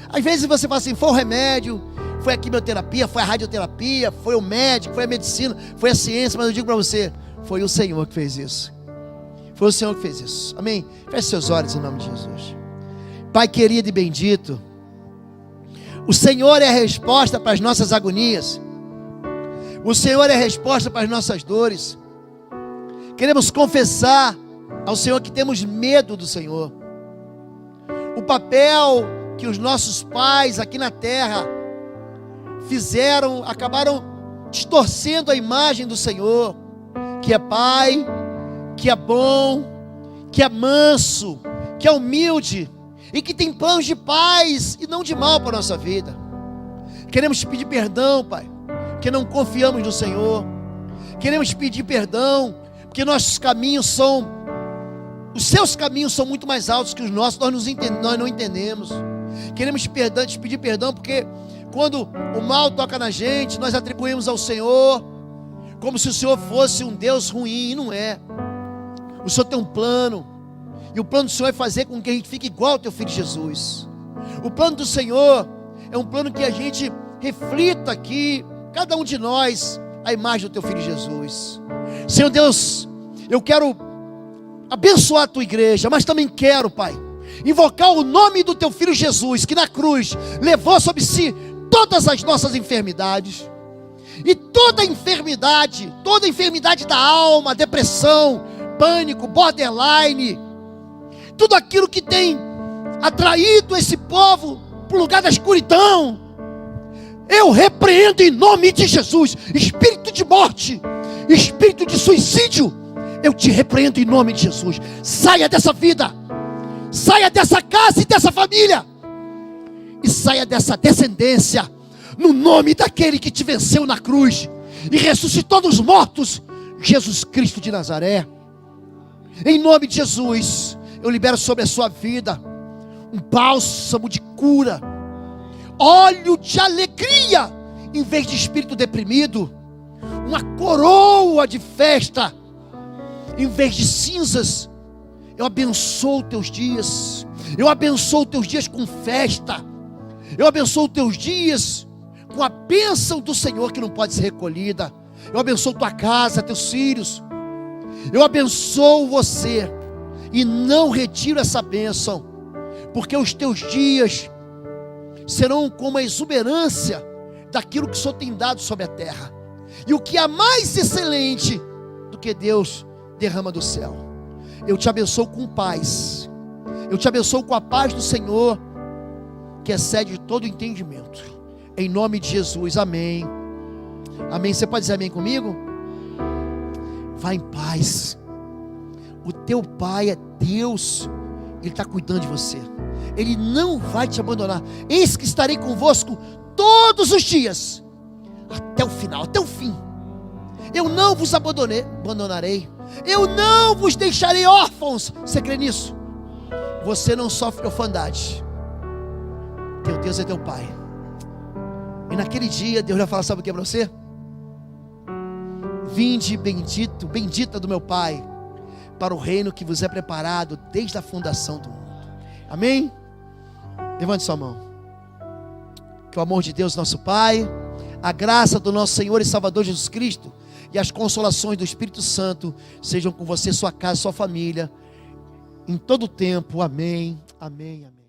Às vezes você fala assim: foi o remédio, foi a quimioterapia, foi a radioterapia, foi o médico, foi a medicina, foi a ciência. Mas eu digo para você, foi o Senhor que fez isso. Foi o Senhor que fez isso. Amém? Feche seus olhos em nome de Jesus. Pai querido e bendito, o Senhor é a resposta para as nossas agonias. O Senhor é a resposta para as nossas dores. Queremos confessar ao Senhor que temos medo do Senhor. O papel que os nossos pais aqui na terra fizeram, acabaram distorcendo a imagem do Senhor, que é Pai, que é bom, que é manso, que é humilde e que tem planos de paz e não de mal para a nossa vida. Queremos te pedir perdão, Pai, porque não confiamos no Senhor. Queremos te pedir perdão porque nossos caminhos são, os seus caminhos são muito mais altos que os nossos. Nós não entendemos. Queremos te pedir perdão porque quando o mal toca na gente, nós atribuímos ao Senhor como se o Senhor fosse um Deus ruim, e não é. O Senhor tem um plano, e o plano do Senhor é fazer com que a gente fique igual ao teu Filho Jesus. O plano do Senhor é um plano que a gente reflita aqui, cada um de nós, a imagem do teu Filho Jesus. Senhor Deus, eu quero abençoar a tua igreja, mas também quero, Pai, invocar o nome do teu Filho Jesus, que na cruz levou sobre si todas as nossas enfermidades. E toda enfermidade da alma, depressão, pânico, borderline, tudo aquilo que tem atraído esse povo para o lugar da escuridão, eu repreendo em nome de Jesus. Espírito de morte, espírito de suicídio, eu te repreendo em nome de Jesus. Saia dessa vida, saia dessa casa e dessa família, e saia dessa descendência, no nome daquele que te venceu na cruz e ressuscitou dos mortos, Jesus Cristo de Nazaré. Em nome de Jesus, eu libero sobre a sua vida um bálsamo de cura, óleo de alegria, em vez de espírito deprimido, uma coroa de festa, em vez de cinzas. Eu abençoo teus dias, eu abençoo teus dias com festa, eu abençoo teus dias com a bênção do Senhor que não pode ser recolhida. Eu abençoo tua casa, teus filhos. Eu abençoo você e não retiro essa bênção, porque os teus dias serão como a exuberância daquilo que o Senhor tem dado sobre a terra. E o que é mais excelente do que Deus derrama do céu. Eu te abençoo com paz. Eu te abençoo com a paz do Senhor, que excede todo entendimento. Em nome de Jesus, amém. Amém. Você pode dizer amém comigo? Vá em paz. O teu Pai é Deus. Ele está cuidando de você. Ele não vai te abandonar. Eis que estarei convosco todos os dias, até o final, até o fim. Eu não vos abandonarei. Eu não vos deixarei órfãos. Você crê nisso? Você não sofre orfandade. Teu Deus é teu Pai. E naquele dia Deus vai falar, sabe o que é para você? Vinde bendito, bendita do meu Pai, para o reino que vos é preparado desde a fundação do mundo. Amém? Levante sua mão. Que o amor de Deus, nosso Pai, A graça do nosso Senhor e Salvador Jesus Cristo e as consolações do Espírito Santo sejam com você, sua casa, sua família, em todo o tempo. Amém, amém, amém.